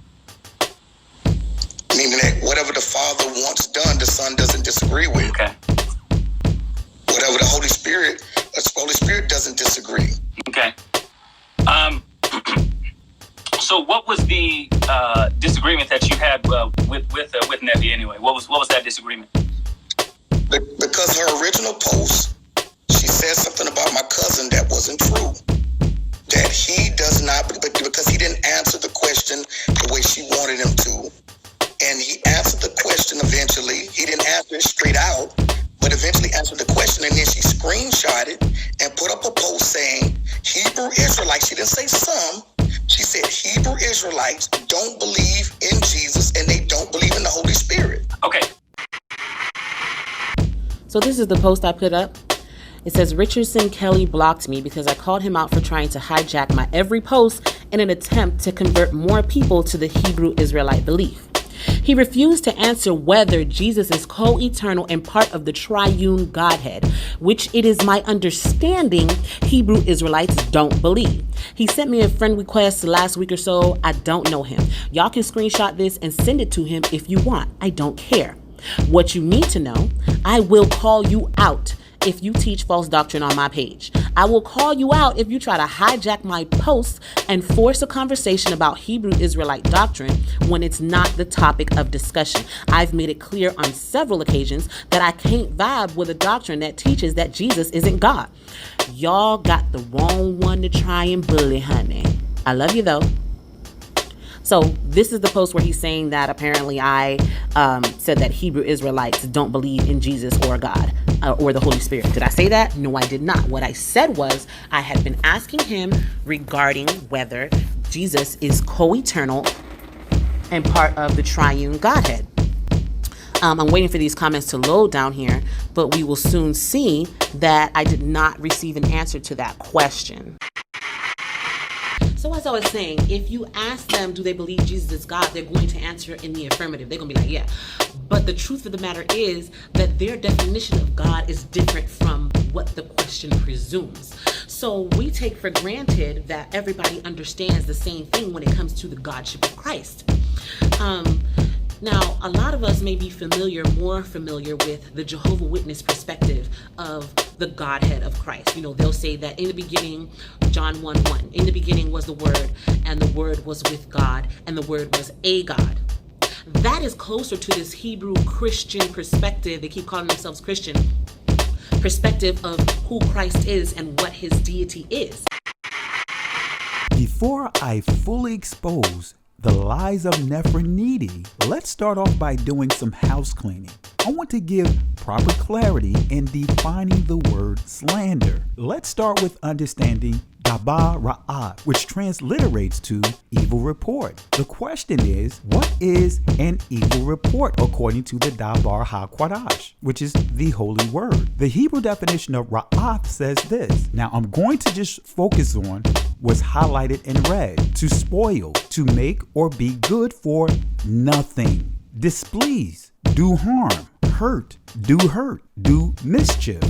Q: Meaning that whatever the Father wants done, the Son doesn't disagree with.
P: Okay.
Q: Whatever the Holy Spirit doesn't disagree.
P: Okay. So what was the disagreement that you had with Nevi anyway? What was that disagreement?
Q: Because her original post, she said something about my cousin that wasn't true. That he does not, because he didn't answer the question the way she wanted him to. And he answered the question eventually. He didn't answer it straight out, but eventually answered the question. And then she screenshotted and put up a post saying, Hebrew Israelites, she didn't say some, she said Hebrew Israelites don't believe in Jesus and they don't believe in the Holy Spirit.
P: Okay.
O: So this is the post I put up. It says, Richardson Kelly blocked me because I called him out for trying to hijack my every post in an attempt to convert more people to the Hebrew Israelite belief. He refused to answer whether Jesus is co-eternal and part of the triune Godhead, which it is my understanding Hebrew Israelites don't believe. He sent me a friend request last week or so. I don't know him. Y'all can screenshot this and send it to him if you want. I don't care. What you need to know, I will call you out if you teach false doctrine on my page. I will call you out if you try to hijack my posts and force a conversation about Hebrew Israelite doctrine when it's not the topic of discussion. I've made it clear on several occasions that I can't vibe with a doctrine that teaches that Jesus isn't God. Y'all got the wrong one to try and bully, honey. I love you though. So this is the post where he's saying that apparently I said that Hebrew Israelites don't believe in Jesus or God or the Holy Spirit. Did I say that? No, I did not. What I said was I had been asking him regarding whether Jesus is co-eternal and part of the triune Godhead. I'm waiting for these comments to load down here, but we will soon see that I did not receive an answer to that question. So as I was saying, if you ask them, do they believe Jesus is God, they're going to answer in the affirmative. They're going to be like, yeah. But the truth of the matter is that their definition of God is different from what the question presumes. So we take for granted that everybody understands the same thing when it comes to the Godship of Christ. Now, a lot of us may be more familiar with the Jehovah's Witness perspective of the Godhead of Christ. You know, they'll say that in the beginning, John 1:1, in the beginning was the Word, and the Word was with God, and the Word was a God. That is closer to this Hebrew Christian perspective. They keep calling themselves Christian. perspective of who Christ is and what his deity is.
C: Before I fully expose the lies of Nefertiti, let's start off by doing some house cleaning. I want to give proper clarity in defining the word slander. Let's start with understanding Daba Ra'ah, which transliterates to evil report. The question is, what is an evil report according to the Dabar HaQuadash, which is the holy word? The Hebrew definition of Ra'ah says this. Now I'm going to just focus on what's highlighted in red. To spoil, to make or be good for nothing. Displease, do harm, hurt, do mischief,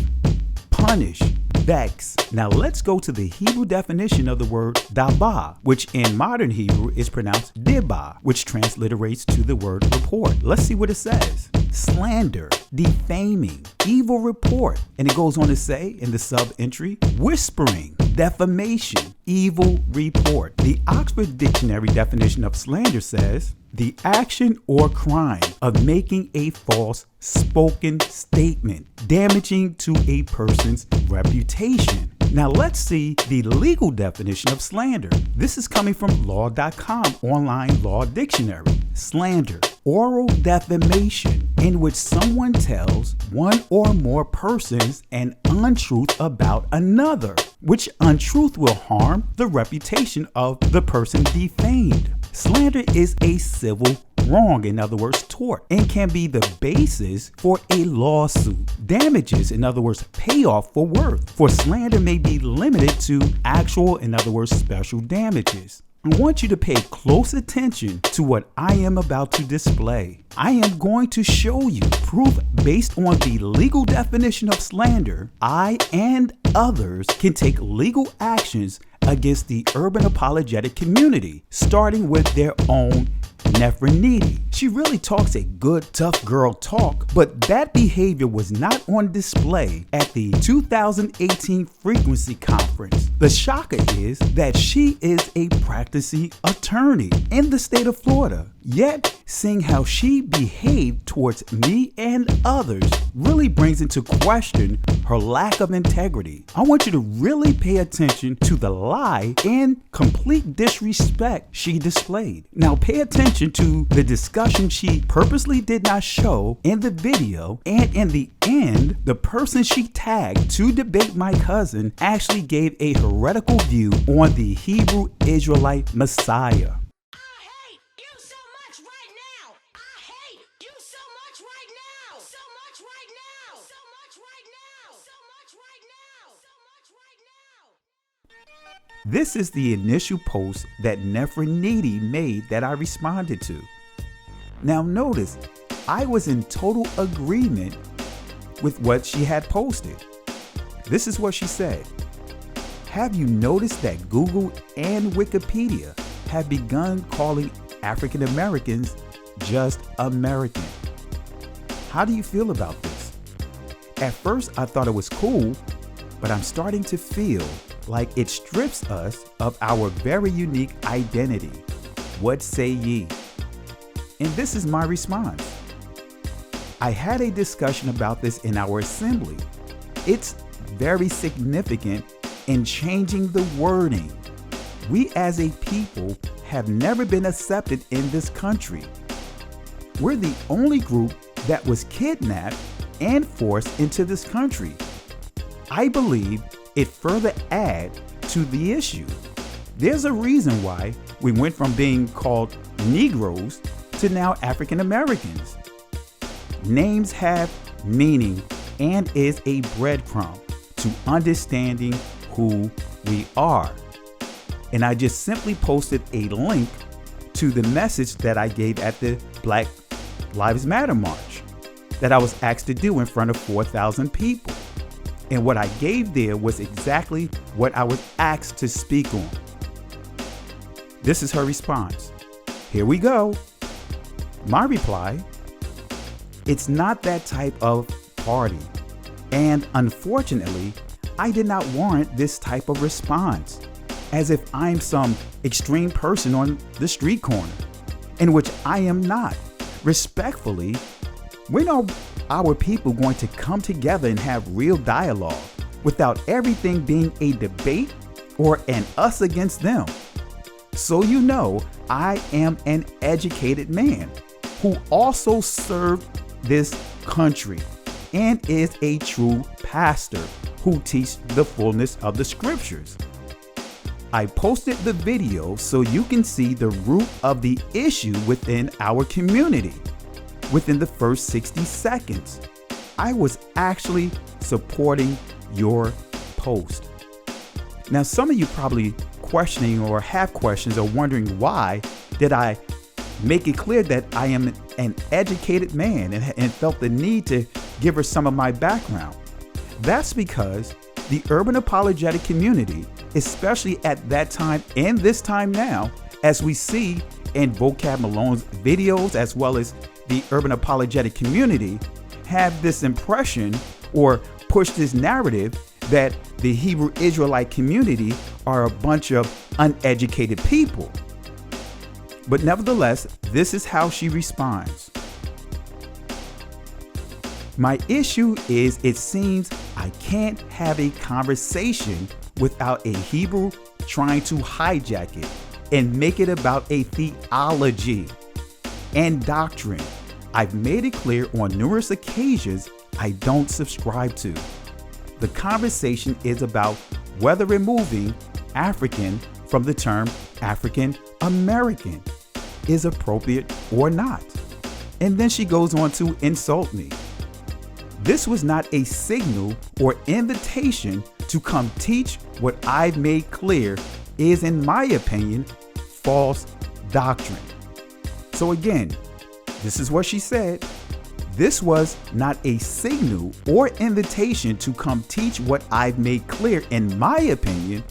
C: punish, vex. Now let's go to the Hebrew definition of the word daba, which in modern Hebrew is pronounced dibah, which transliterates to the word report. Let's see what it says. Slander, defaming, evil report. And it goes on to say in the sub-entry, whispering, defamation, evil report. The Oxford Dictionary definition of slander says, the action or crime of making a false spoken statement, damaging to a person's reputation. Now let's see the legal definition of slander. This is coming from law.com online law dictionary. Slander, oral defamation in which someone tells one or more persons an untruth about another, which untruth will harm the reputation of the person defamed. Slander is a civil wrong, in other words, tort, and can be the basis for a lawsuit. Damages, in other words, payoff for worth. For slander may be limited to actual, in other words, special damages. I want you to pay close attention to what I am about to display. I am going to show you proof based on the legal definition of slander. I and others can take legal actions against the urban apologetic community, starting with their own Nefertiti. She really talks a good, tough girl talk, but that behavior was not on display at the 2018 Frequency Conference. The shocker is that she is a practicing attorney in the state of Florida. Yet, seeing how she behaved towards me and others really brings into question her lack of integrity. I want you to really pay attention to the lie and complete disrespect she displayed. Now pay attention to the discussion she purposely did not show in the video, and in the end, the person she tagged to debate my cousin actually gave a heretical view on the Hebrew Israelite Messiah. This is the initial post that Nefertiti made that I responded to. Now notice, I was in total agreement with what she had posted. This is what she said. Have you noticed that Google and Wikipedia have begun calling African Americans just American? How do you feel about this? At first I thought it was cool, but I'm starting to feel like it strips us of our very unique identity. What say ye? And this is my response. I had a discussion about this in our assembly. It's very significant in changing the wording. We as a people have never been accepted in this country. We're the only group that was kidnapped and forced into this country. I believe it further adds to the issue. There's a reason why we went from being called Negroes to now African Americans. Names have meaning and is a breadcrumb to understanding who we are. And I just simply posted a link to the message that I gave at the Black Lives Matter March that I was asked to do in front of 4,000 people. And what I gave there was exactly what I was asked to speak on. This is her response. Here we go. My reply, it's not that type of party. And unfortunately, I did not warrant this type of response, as if I'm some extreme person on the street corner, in which I am not. Respectfully, we're no our people going to come together and have real dialogue without everything being a debate or an us against them? So you know, I am an educated man who also served this country and is a true pastor who teaches the fullness of the scriptures. I posted the video so you can see the root of the issue within our community. Within the first 60 seconds, I was actually supporting your post. Now, some of you probably questioning or have questions or wondering why did I make it clear that I am an educated man and felt the need to give her some of my background. That's because the urban apologetic community, especially at that time and this time now, as we see in Vocab Malone's videos, as well as the urban apologetic community, have this impression or push this narrative that the Hebrew Israelite community are a bunch of uneducated people. But nevertheless, this is how she responds. My issue is it seems I can't have a conversation without a Hebrew trying to hijack it and make it about a theology and doctrine I've made it clear on numerous occasions I don't subscribe to. The conversation is about whether removing African from the term African American is appropriate or not. And then she goes on to insult me. This was not a signal or invitation to come teach what I've made clear is, in my opinion, false doctrine. So again, this is what she said. This was not a signal or invitation to come teach what I've made clear, in my opinion,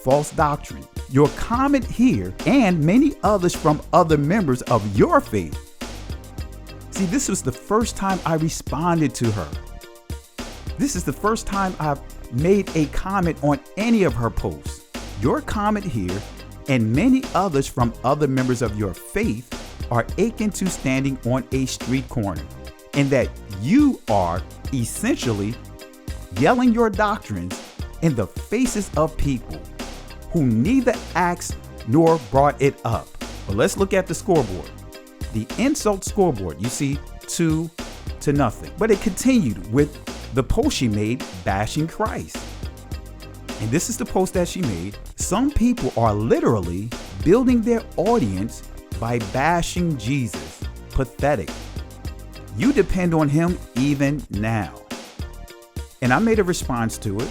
C: false doctrine. Your comment here and many others from other members of your faith. See, this was the first time I responded to her. This is the first time I've made a comment on any of her posts. Your comment here and many others from other members of your faith are akin to standing on a street corner, and that you are essentially yelling your doctrines in the faces of people who neither asked nor brought it up. But let's look at the scoreboard. The insult scoreboard, you see 2-0. But it continued with the post she made bashing Christ. And this is the post that she made. Some people are literally building their audience by bashing Jesus. Pathetic. You depend on him even now. And I made a response to it.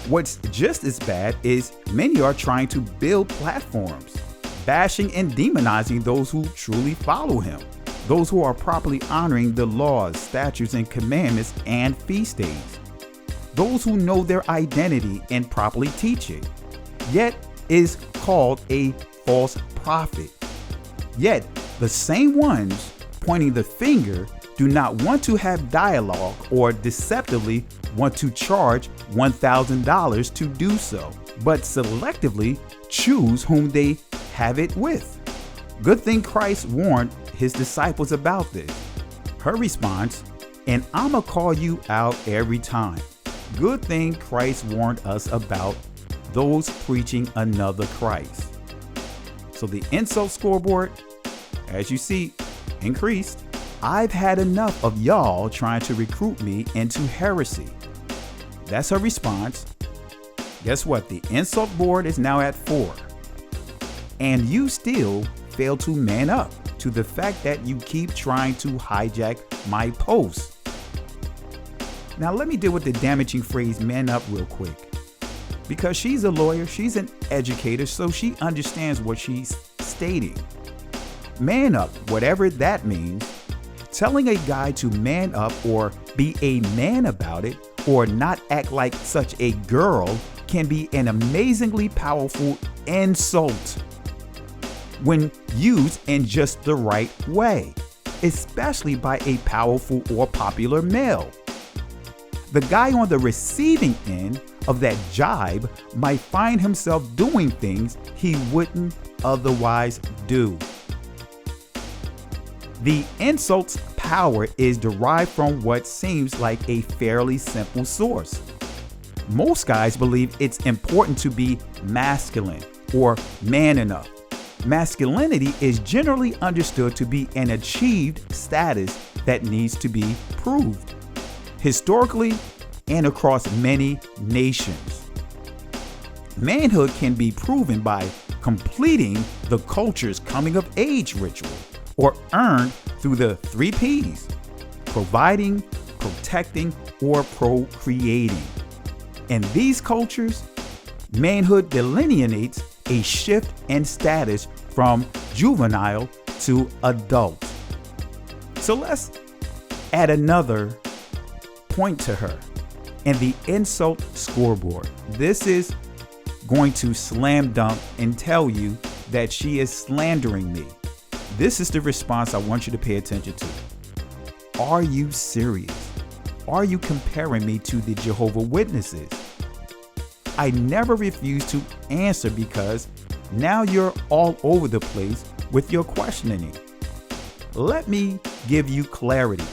C: What's just as bad is many are trying to build platforms, bashing and demonizing those who truly follow him, those who are properly honoring the laws, statutes, and commandments and feast days, those who know their identity and properly teach it, yet is called a false prophet. Yet the same ones pointing the finger do not want to have dialogue or deceptively want to charge $1,000 to do so, but selectively choose whom they have it with. Good thing Christ warned his disciples about this. Her response, and I'ma call you out every time. Good thing Christ warned us about those preaching another Christ. So the insult scoreboard, as you see, increased. I've had enough of y'all trying to recruit me into heresy. That's her response. Guess what? The insult board is now at 4. And you still fail to man up to the fact that you keep trying to hijack my posts. Now let me deal with the damaging phrase man up real quick. Because she's a lawyer, she's an educator, so she understands what she's stating. Man up, whatever that means, telling a guy to man up or be a man about it or not act like such a girl can be an amazingly powerful insult when used in just the right way, especially by a powerful or popular male. The guy on the receiving end of that jibe might find himself doing things he wouldn't otherwise do. The insult's power is derived from what seems like a fairly simple source. Most guys believe it's important to be masculine or man enough. Masculinity is generally understood to be an achieved status that needs to be proved, historically and across many nations. Manhood can be proven by completing the culture's coming of age ritual, or earned through the 3 P's: providing, protecting, or procreating. In these cultures, manhood delineates a shift in status from juvenile to adult. So let's add another point to her and the insult scoreboard. This is going to slam dunk and tell you that she is slandering me. This is the response I want you to pay attention to. Are you serious? Are you comparing me to the Jehovah's Witnesses? I never refuse to answer because now you're all over the place with your questioning. Let me give you clarity.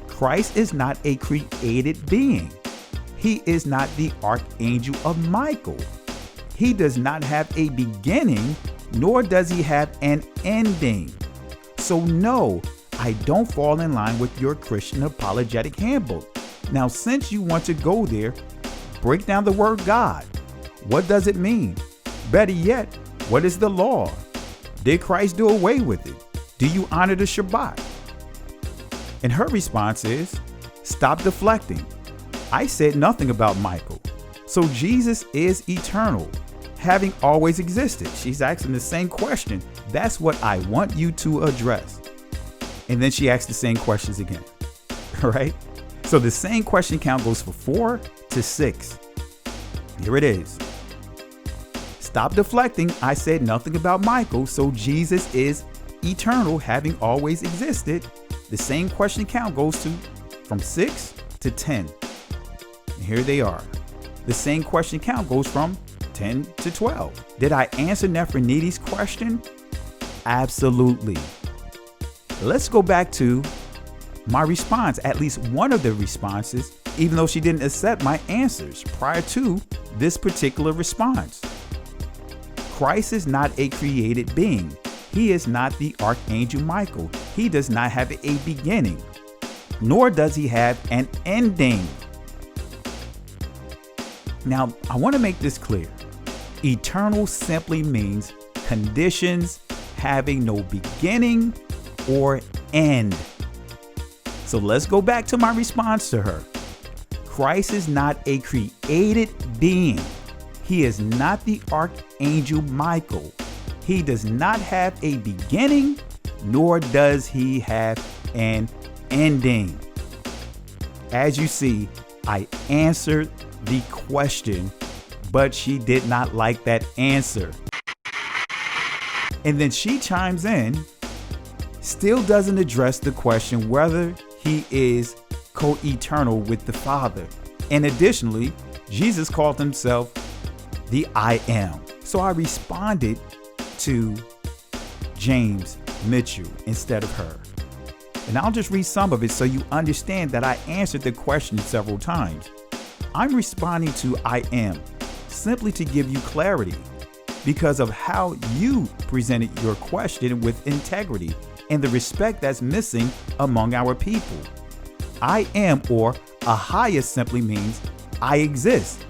C: Christ is not a created being. He is not the archangel of Michael. He does not have a beginning, nor does he have an ending. So no, I don't fall in line with your Christian apologetic handbook. Now, since you want to go there, break down the word God. What does it mean? Better yet, what is the law? Did Christ do away with it? Do you honor the Shabbat? And her response is, stop deflecting. I said nothing about Michael. So Jesus is eternal, having always existed. She's asking the same question. That's what I want you to address. And then she asks the same questions again. All right? So the same question count goes from 4 to 6. Here it is. Stop deflecting. I said nothing about Michael. So Jesus is eternal, having always existed. The same question count goes to from 6 to 10. And here they are. The same question count goes from 10 to 12. Did I answer Nephroniti's question? Absolutely. Let's go back to my response, at least one of the responses, even though she didn't accept my answers prior to this particular response. Christ is not a created being. He is not the Archangel Michael. He does not have a beginning, nor does he have an ending. Now, I want to make this clear. Eternal simply means conditions having no beginning or end. So let's go back to my response to her. Christ is not a created being. He is not the Archangel Michael. He does not have a beginning, nor does he have an ending. As you see, I answered the question, but she did not like that answer. And then she chimes in, still doesn't address the question whether he is co-eternal with the Father. And additionally, Jesus called himself the I Am. So I responded to James Mitchell instead of her. And I'll just read some of it so you understand that I answered the question several times. I'm responding to I Am simply to give you clarity because of how you presented your question with integrity and the respect that's missing among our people. I am, or ahaya, simply means I exist.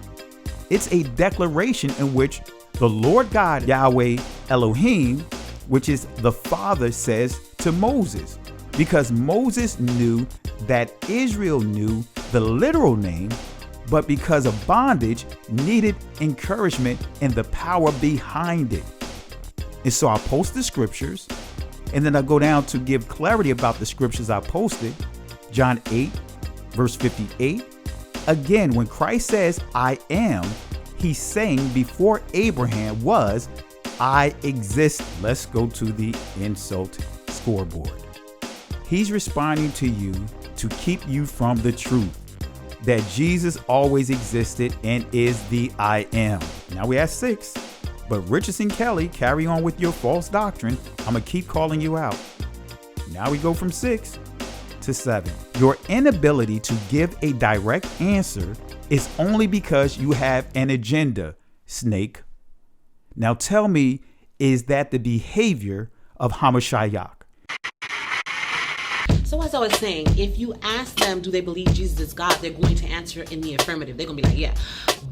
C: It's a declaration in which the Lord God, Yahweh Elohim, which is the Father, says to Moses, because Moses knew that Israel knew the literal name, but because of bondage, needed encouragement and the power behind it. And so I post the scriptures, and then I go down to give clarity about the scriptures I posted. John 8, verse 58. Again, when Christ says, I am, he's saying before Abraham was, I exist. Let's go to the insult scoreboard. He's responding to you to keep you from the truth that Jesus always existed and is the I am. Now we have 6, but Richardson Kelly, carry on with your false doctrine. I'm gonna keep calling you out. Now we go from 6. to 7. Your inability to give a direct answer is only because you have an agenda, snake. Now tell me, is that the behavior of Hamashiach?
O: So as I was saying, if you ask them, do they believe Jesus is God, they're going to answer in the affirmative. They're going to be like, yeah.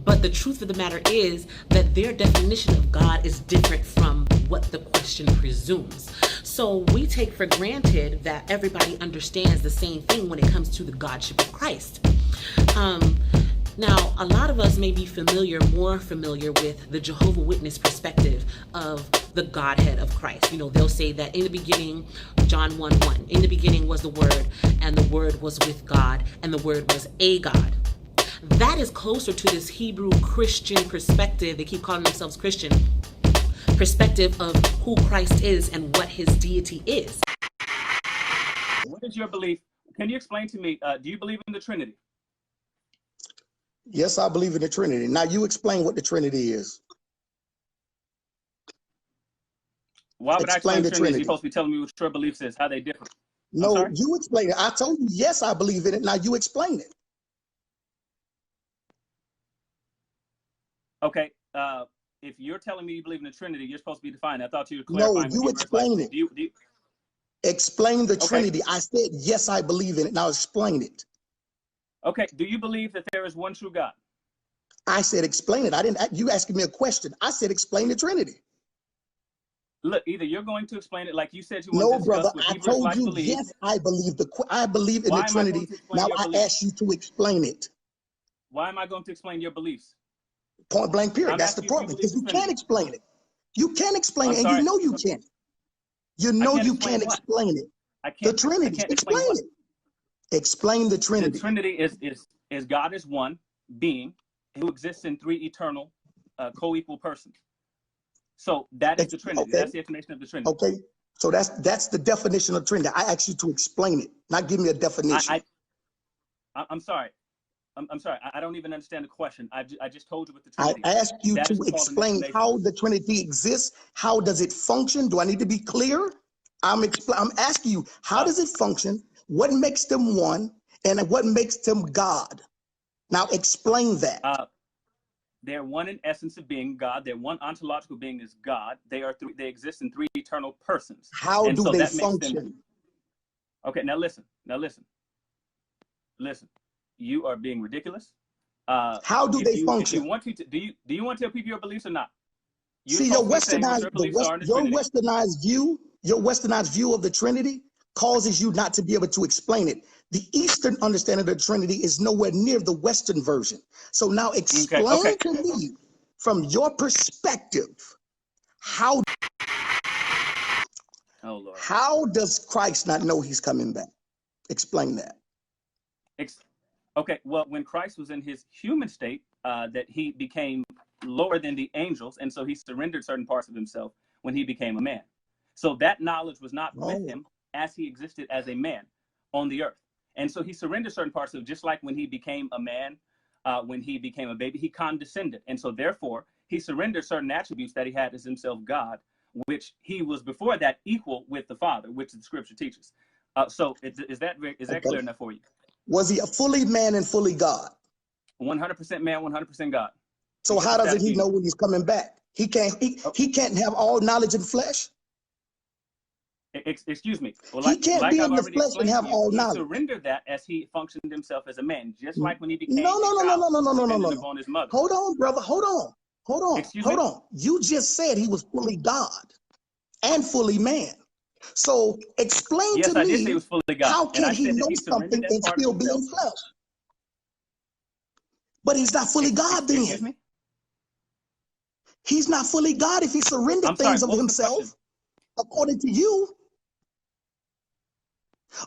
O: But the truth of the matter is that their definition of God is different from what the question presumes. So we take for granted that everybody understands the same thing when it comes to the Godship of Christ. Now, a lot of us may be more familiar with the Jehovah's Witness perspective of the Godhead of Christ. You know, they'll say that in the beginning, John 1:1, in the beginning was the Word, and the Word was with God, and the Word was a God. That is closer to this Hebrew Christian perspective. They keep calling themselves Christian. Perspective of who Christ is and what his deity is.
P: What is your belief? Can you explain to me, do you believe in the Trinity?
Q: Yes, I believe in the Trinity. Now you explain what the Trinity is.
P: Why would I explain the Trinity? You're supposed to be telling me what your beliefs is, how they differ.
Q: No, you explain it. I told you, yes, I believe in it. Now you explain it.
P: Okay, if you're telling me you believe in the Trinity, you're supposed to be defining. I thought you were clarifying.
Q: No, you explain it. Explain the Trinity. I said, yes, I believe in it. Now explain it.
P: Okay, do you believe that there is one true God?
Q: I said, explain it. I didn't. You asking me a question. I said, explain the Trinity.
P: Look, either you're going to explain it like you said you
Q: No,
P: wanted to discuss
Q: brother.
P: what
Q: I
P: Hebrew
Q: told
P: Israelites
Q: you,
P: believe.
Q: yes, I believe in the Trinity. Now I ask you to explain it.
P: Why am I going to explain your beliefs?
Q: Point blank, period. That's the problem, because you can't explain it. You can't explain it, and you know you can't. You know you can't explain it. The Trinity. Explain it. Explain the Trinity.
P: The Trinity is God is one being who exists in three eternal, co-equal persons. So that is the Trinity.
Q: Okay.
P: That's the explanation of the Trinity.
Q: Okay. So that's the definition of Trinity. I asked you to explain it, not give me a definition.
P: I'm sorry. I'm sorry. I don't even understand the question. I just told you what the Trinity
Q: I
P: is.
Q: asked you to explain how the Trinity exists. How does it function? Do I need to be clear? I'm asking you, how does it function? What makes them one? And what makes them God? Now explain that.
P: They're one in essence of being God. They're one ontological being is God. They exist in three eternal persons.
Q: How do they function?
P: Okay, now listen. Listen. You are being ridiculous.
Q: How do they function?
P: If you want to, do you want to tell people your beliefs or not?
Q: See, your westernized view of the Trinity causes you not to be able to explain it. The Eastern understanding of the Trinity is nowhere near the Western version. So now explain to me, from your perspective, how does Christ not know he's coming back? Explain that.
P: Okay, well, when Christ was in his human state, that he became lower than the angels, and so he surrendered certain parts of himself when he became a man. So that knowledge was not with him as he existed as a man on the earth. And so he surrendered certain parts of, just like when he became a man, when he became a baby, he condescended. And so therefore, he surrendered certain attributes that he had as himself God, which he was before that equal with the Father, which the scripture teaches. So is that clear enough for you?
Q: Was he a fully man and fully God?
P: 100% man, 100% God.
Q: So how does he know when he's coming back? He can't have all knowledge in flesh.
P: Excuse me. Well,
Q: he can't be in the flesh and have all knowledge.
P: He surrendered that as he functioned himself as a man, just like when he became
Q: no.
P: upon his mother.
Q: Hold on, brother. Hold on. You just said he was fully God and fully man. So explain to me,
P: I did say he was fully God.
Q: How can he know something and still be in flesh? But he's not fully God then.
P: Excuse me?
Q: He's not fully God if he surrendered things of himself. According to you,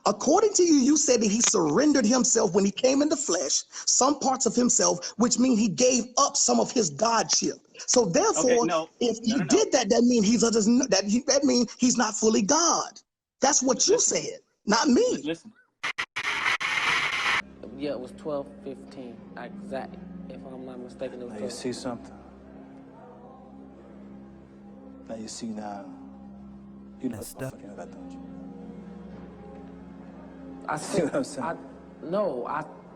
Q: you said that he surrendered himself when he came into flesh, some parts of himself, which means he gave up some of his godship. So therefore, if he did that, that means he's not fully God. That's what you said, not me.
P: Listen.
R: Yeah, it was 12:15 exactly. If I'm not mistaken, it was.
S: Now you see something. Now you see now. You know that, don't you? I see what I'm saying.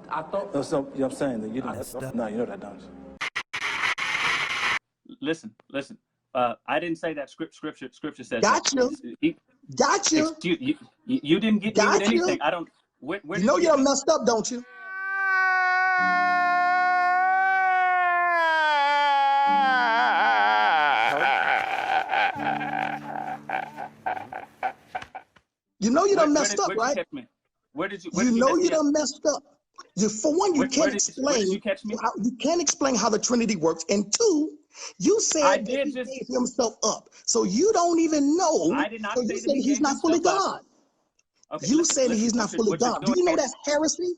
R: I thought.
S: No, so, you know what I'm saying? That you don't. No, you know that, don't you?
P: Listen. I didn't say that scripture says.
T: Gotcha. Gotcha.
P: You didn't get me with anything. I don't. Where
T: you know you're messed up, don't you? You know you done messed up, right?
P: Where did you?
T: You know you done messed up. For one, you can't explain.
P: You catch me?
T: You can't explain how the Trinity works, and two, you said that he gave himself up, so you don't even know.
P: I did not
T: so
P: say
T: you
P: that
T: said he's not fully God.
P: Okay,
T: you said that he's not fully God. Do you know that's heresy?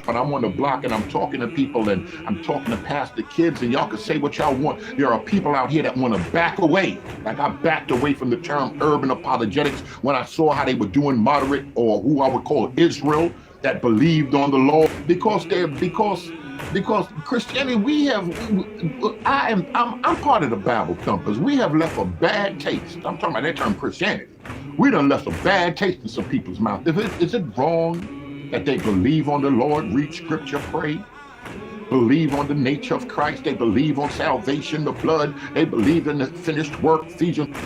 U: But I'm on the block and I'm talking to people and I'm talking to pastor kids, and y'all can say what y'all want. There are people out here that want to back away. Like I backed away from the term urban apologetics when I saw how they were doing moderate, or who I would call Israel, that believed on the law, because Christianity, I'm part of the Bible thumpers. We have left a bad taste. I'm talking about that term Christianity. We done left a bad taste in some people's mouth. Is it wrong that they believe on the Lord, read scripture, pray, believe on the nature of Christ, they believe on salvation, the blood, they believe in the finished work, Ephesians?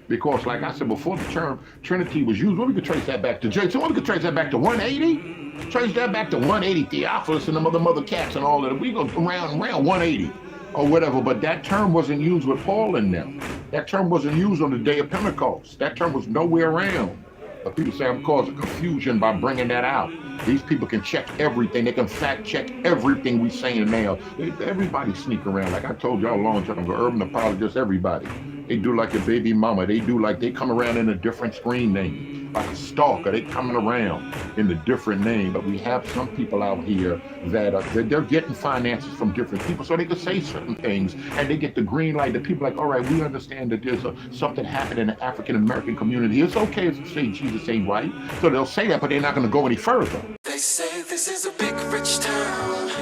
U: Because like I said before, the term Trinity was used. Well, we could trace that back to Jason. We could trace that back to 180. Trace that back to 180, Theophilus and the mother cats and all that. We go around 180 or whatever. But that term wasn't used with Paul in them. That term wasn't used on the day of Pentecost. That term was nowhere around. But people say I'm causing confusion by bringing that out. These people can check everything. They can fact check everything we saying now. Everybody sneak around. Like I told y'all a long time ago, urban apologists, everybody. They do like a baby mama. They do like they come around in a different screen name. Like a stalker, they coming around in a different name. But we have some people out here that they're getting finances from different people so they can say certain things, and they get the green light. The people like, all right, we understand that there's something happened in the African American community. It's okay if you say Jesus ain't right. So they'll say that, but they're not going to go any further.
B: They say this is a big rich town.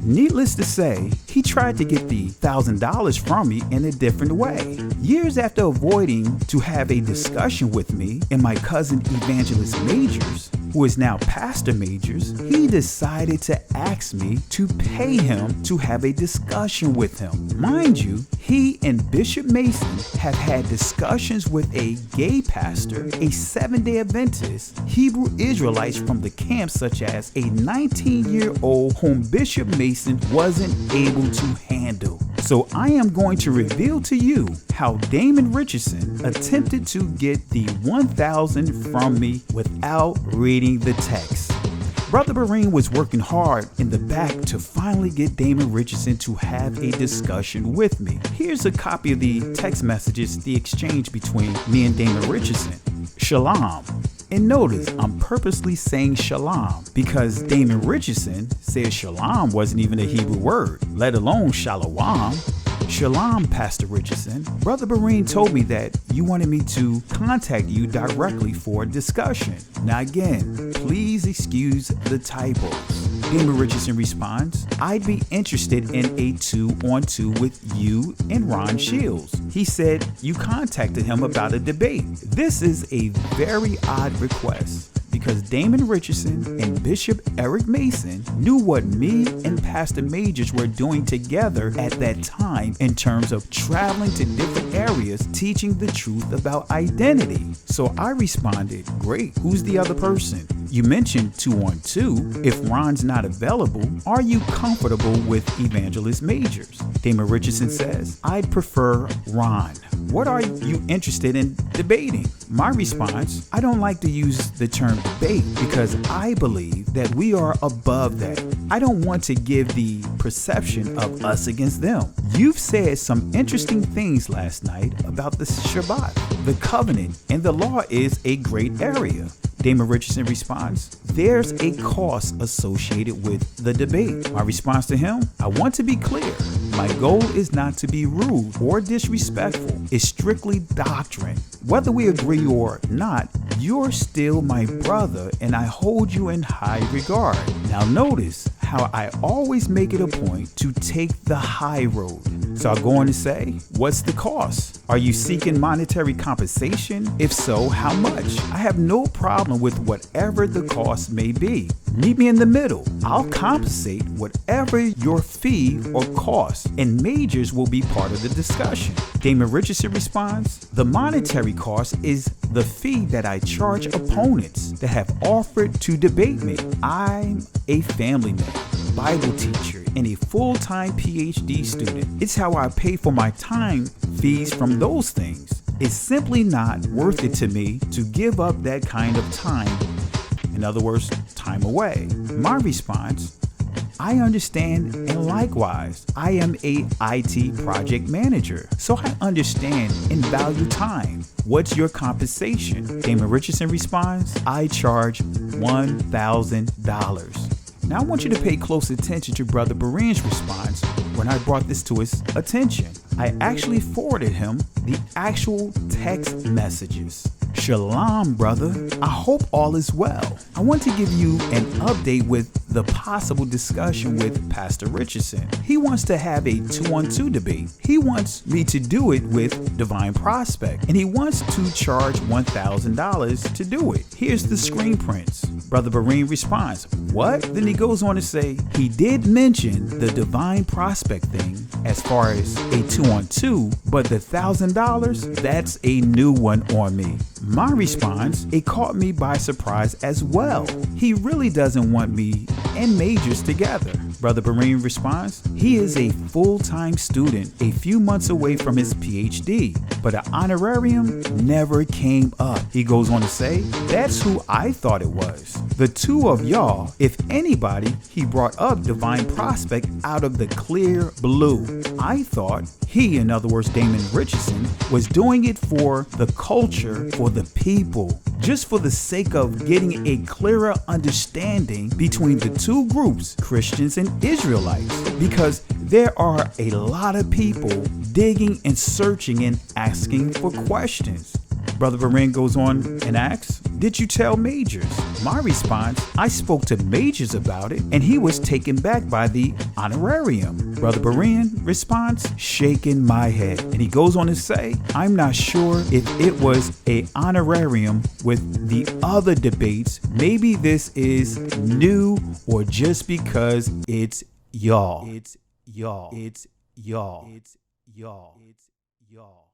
C: Needless to say, he tried to get the $1,000 from me in a different way. Years after avoiding to have a discussion with me and my cousin Evangelist Majors, who is now Pastor Majors, he decided to ask me to pay him to have a discussion with him. Mind you, he and Bishop Mason have had discussions with a gay pastor, a Seventh-day Adventist, Hebrew Israelites from the camp, such as a 19-year-old whom Bishop Mason wasn't able to handle. So I am going to reveal to you how Damon Richardson attempted to get the $1,000 from me without reading the text. Brother Barine was working hard in the back to finally get Damon Richardson to have a discussion with me. Here's a copy of the text messages, the exchange between me and Damon Richardson. Shalom. And notice, I'm purposely saying shalom because Damon Richardson said shalom wasn't even a Hebrew word, let alone shalom. Shalom, Pastor Richardson. Brother Barine told me that you wanted me to contact you directly for a discussion. Now again, please excuse the typos. Damon Richardson responds, I'd be interested in a 2-on-2 with you and Ron Shields. He said you contacted him about a debate. This is a very odd request because Damon Richardson and Bishop Eric Mason knew what me and Pastor Majors were doing together at that time in terms of traveling to different areas teaching the truth about identity. So I responded, great, who's the other person? You mentioned 2-on-2. If Ron's not available, are you comfortable with Evangelist Majors? Damon Richardson says, I'd prefer Ron. What are you interested in debating? My response, I don't like to use the term debate because I believe that we are above that. I don't want to give the perception of us against them. You've said some interesting things last night about the Shabbat, the covenant, and the law is a great area. Damon Richardson responds, there's a cost associated with the debate. My response to him, I want to be clear. My goal is not to be rude or disrespectful. It's strictly doctrine. Whether we agree or not, you're still my brother and I hold you in high regard. Now notice how I always make it a point to take the high road. So I'll go on to say, what's the cost? Are you seeking monetary compensation? If so, how much? I have no problem with whatever the cost may be. Meet me in the middle. I'll compensate whatever your fee or cost, and majors will be part of the discussion. Damon Richardson responds, the monetary cost is the fee that I charge opponents that have offered to debate me. I'm a family man, Bible teacher, and a full-time PhD student. It's how I pay for my time fees from those things. It's simply not worth it to me to give up that kind of time. In other words, time away. My response, I understand, and likewise, I am a IT project manager, so I understand and value time. What's your compensation? Damon Richardson responds, I charge $1,000. Now I want you to pay close attention to Brother Berean's response when I brought this to his attention. I actually forwarded him the actual text messages. Shalom, brother. I hope all is well. I want to give you an update with the possible discussion with Pastor Richardson. He wants to have a 2-on-2 debate. He wants me to do it with Divine Prospect, and he wants to charge $1,000 to do it. Here's the screen prints. Brother Berean responds, what? Then he goes on to say, he did mention the Divine Prospect thing as far as a 2-on-2, but the $1,000, that's a new one on me. My response, it caught me by surprise as well. He really doesn't want me and majors together. Brother Berean responds, he is a full-time student a few months away from his PhD, but an honorarium never came up. He goes on to say, that's who I thought it was. The two of y'all, if anybody, he brought up Divine Prospect out of the clear blue. I thought he, in other words, Damon Richardson, was doing it for the culture, for the people, just for the sake of getting a clearer understanding between the two groups, Christians and Israelites, because there are a lot of people digging and searching and asking for questions. Brother Berean goes on and asks, did you tell majors? My response, I spoke to majors about it, and he was taken back by the honorarium. Brother Berean responds, shaking my head. And he goes on to say, I'm not sure if it was a honorarium with the other debates. Maybe this is new or just because it's y'all. It's y'all. It's y'all. It's y'all. It's y'all.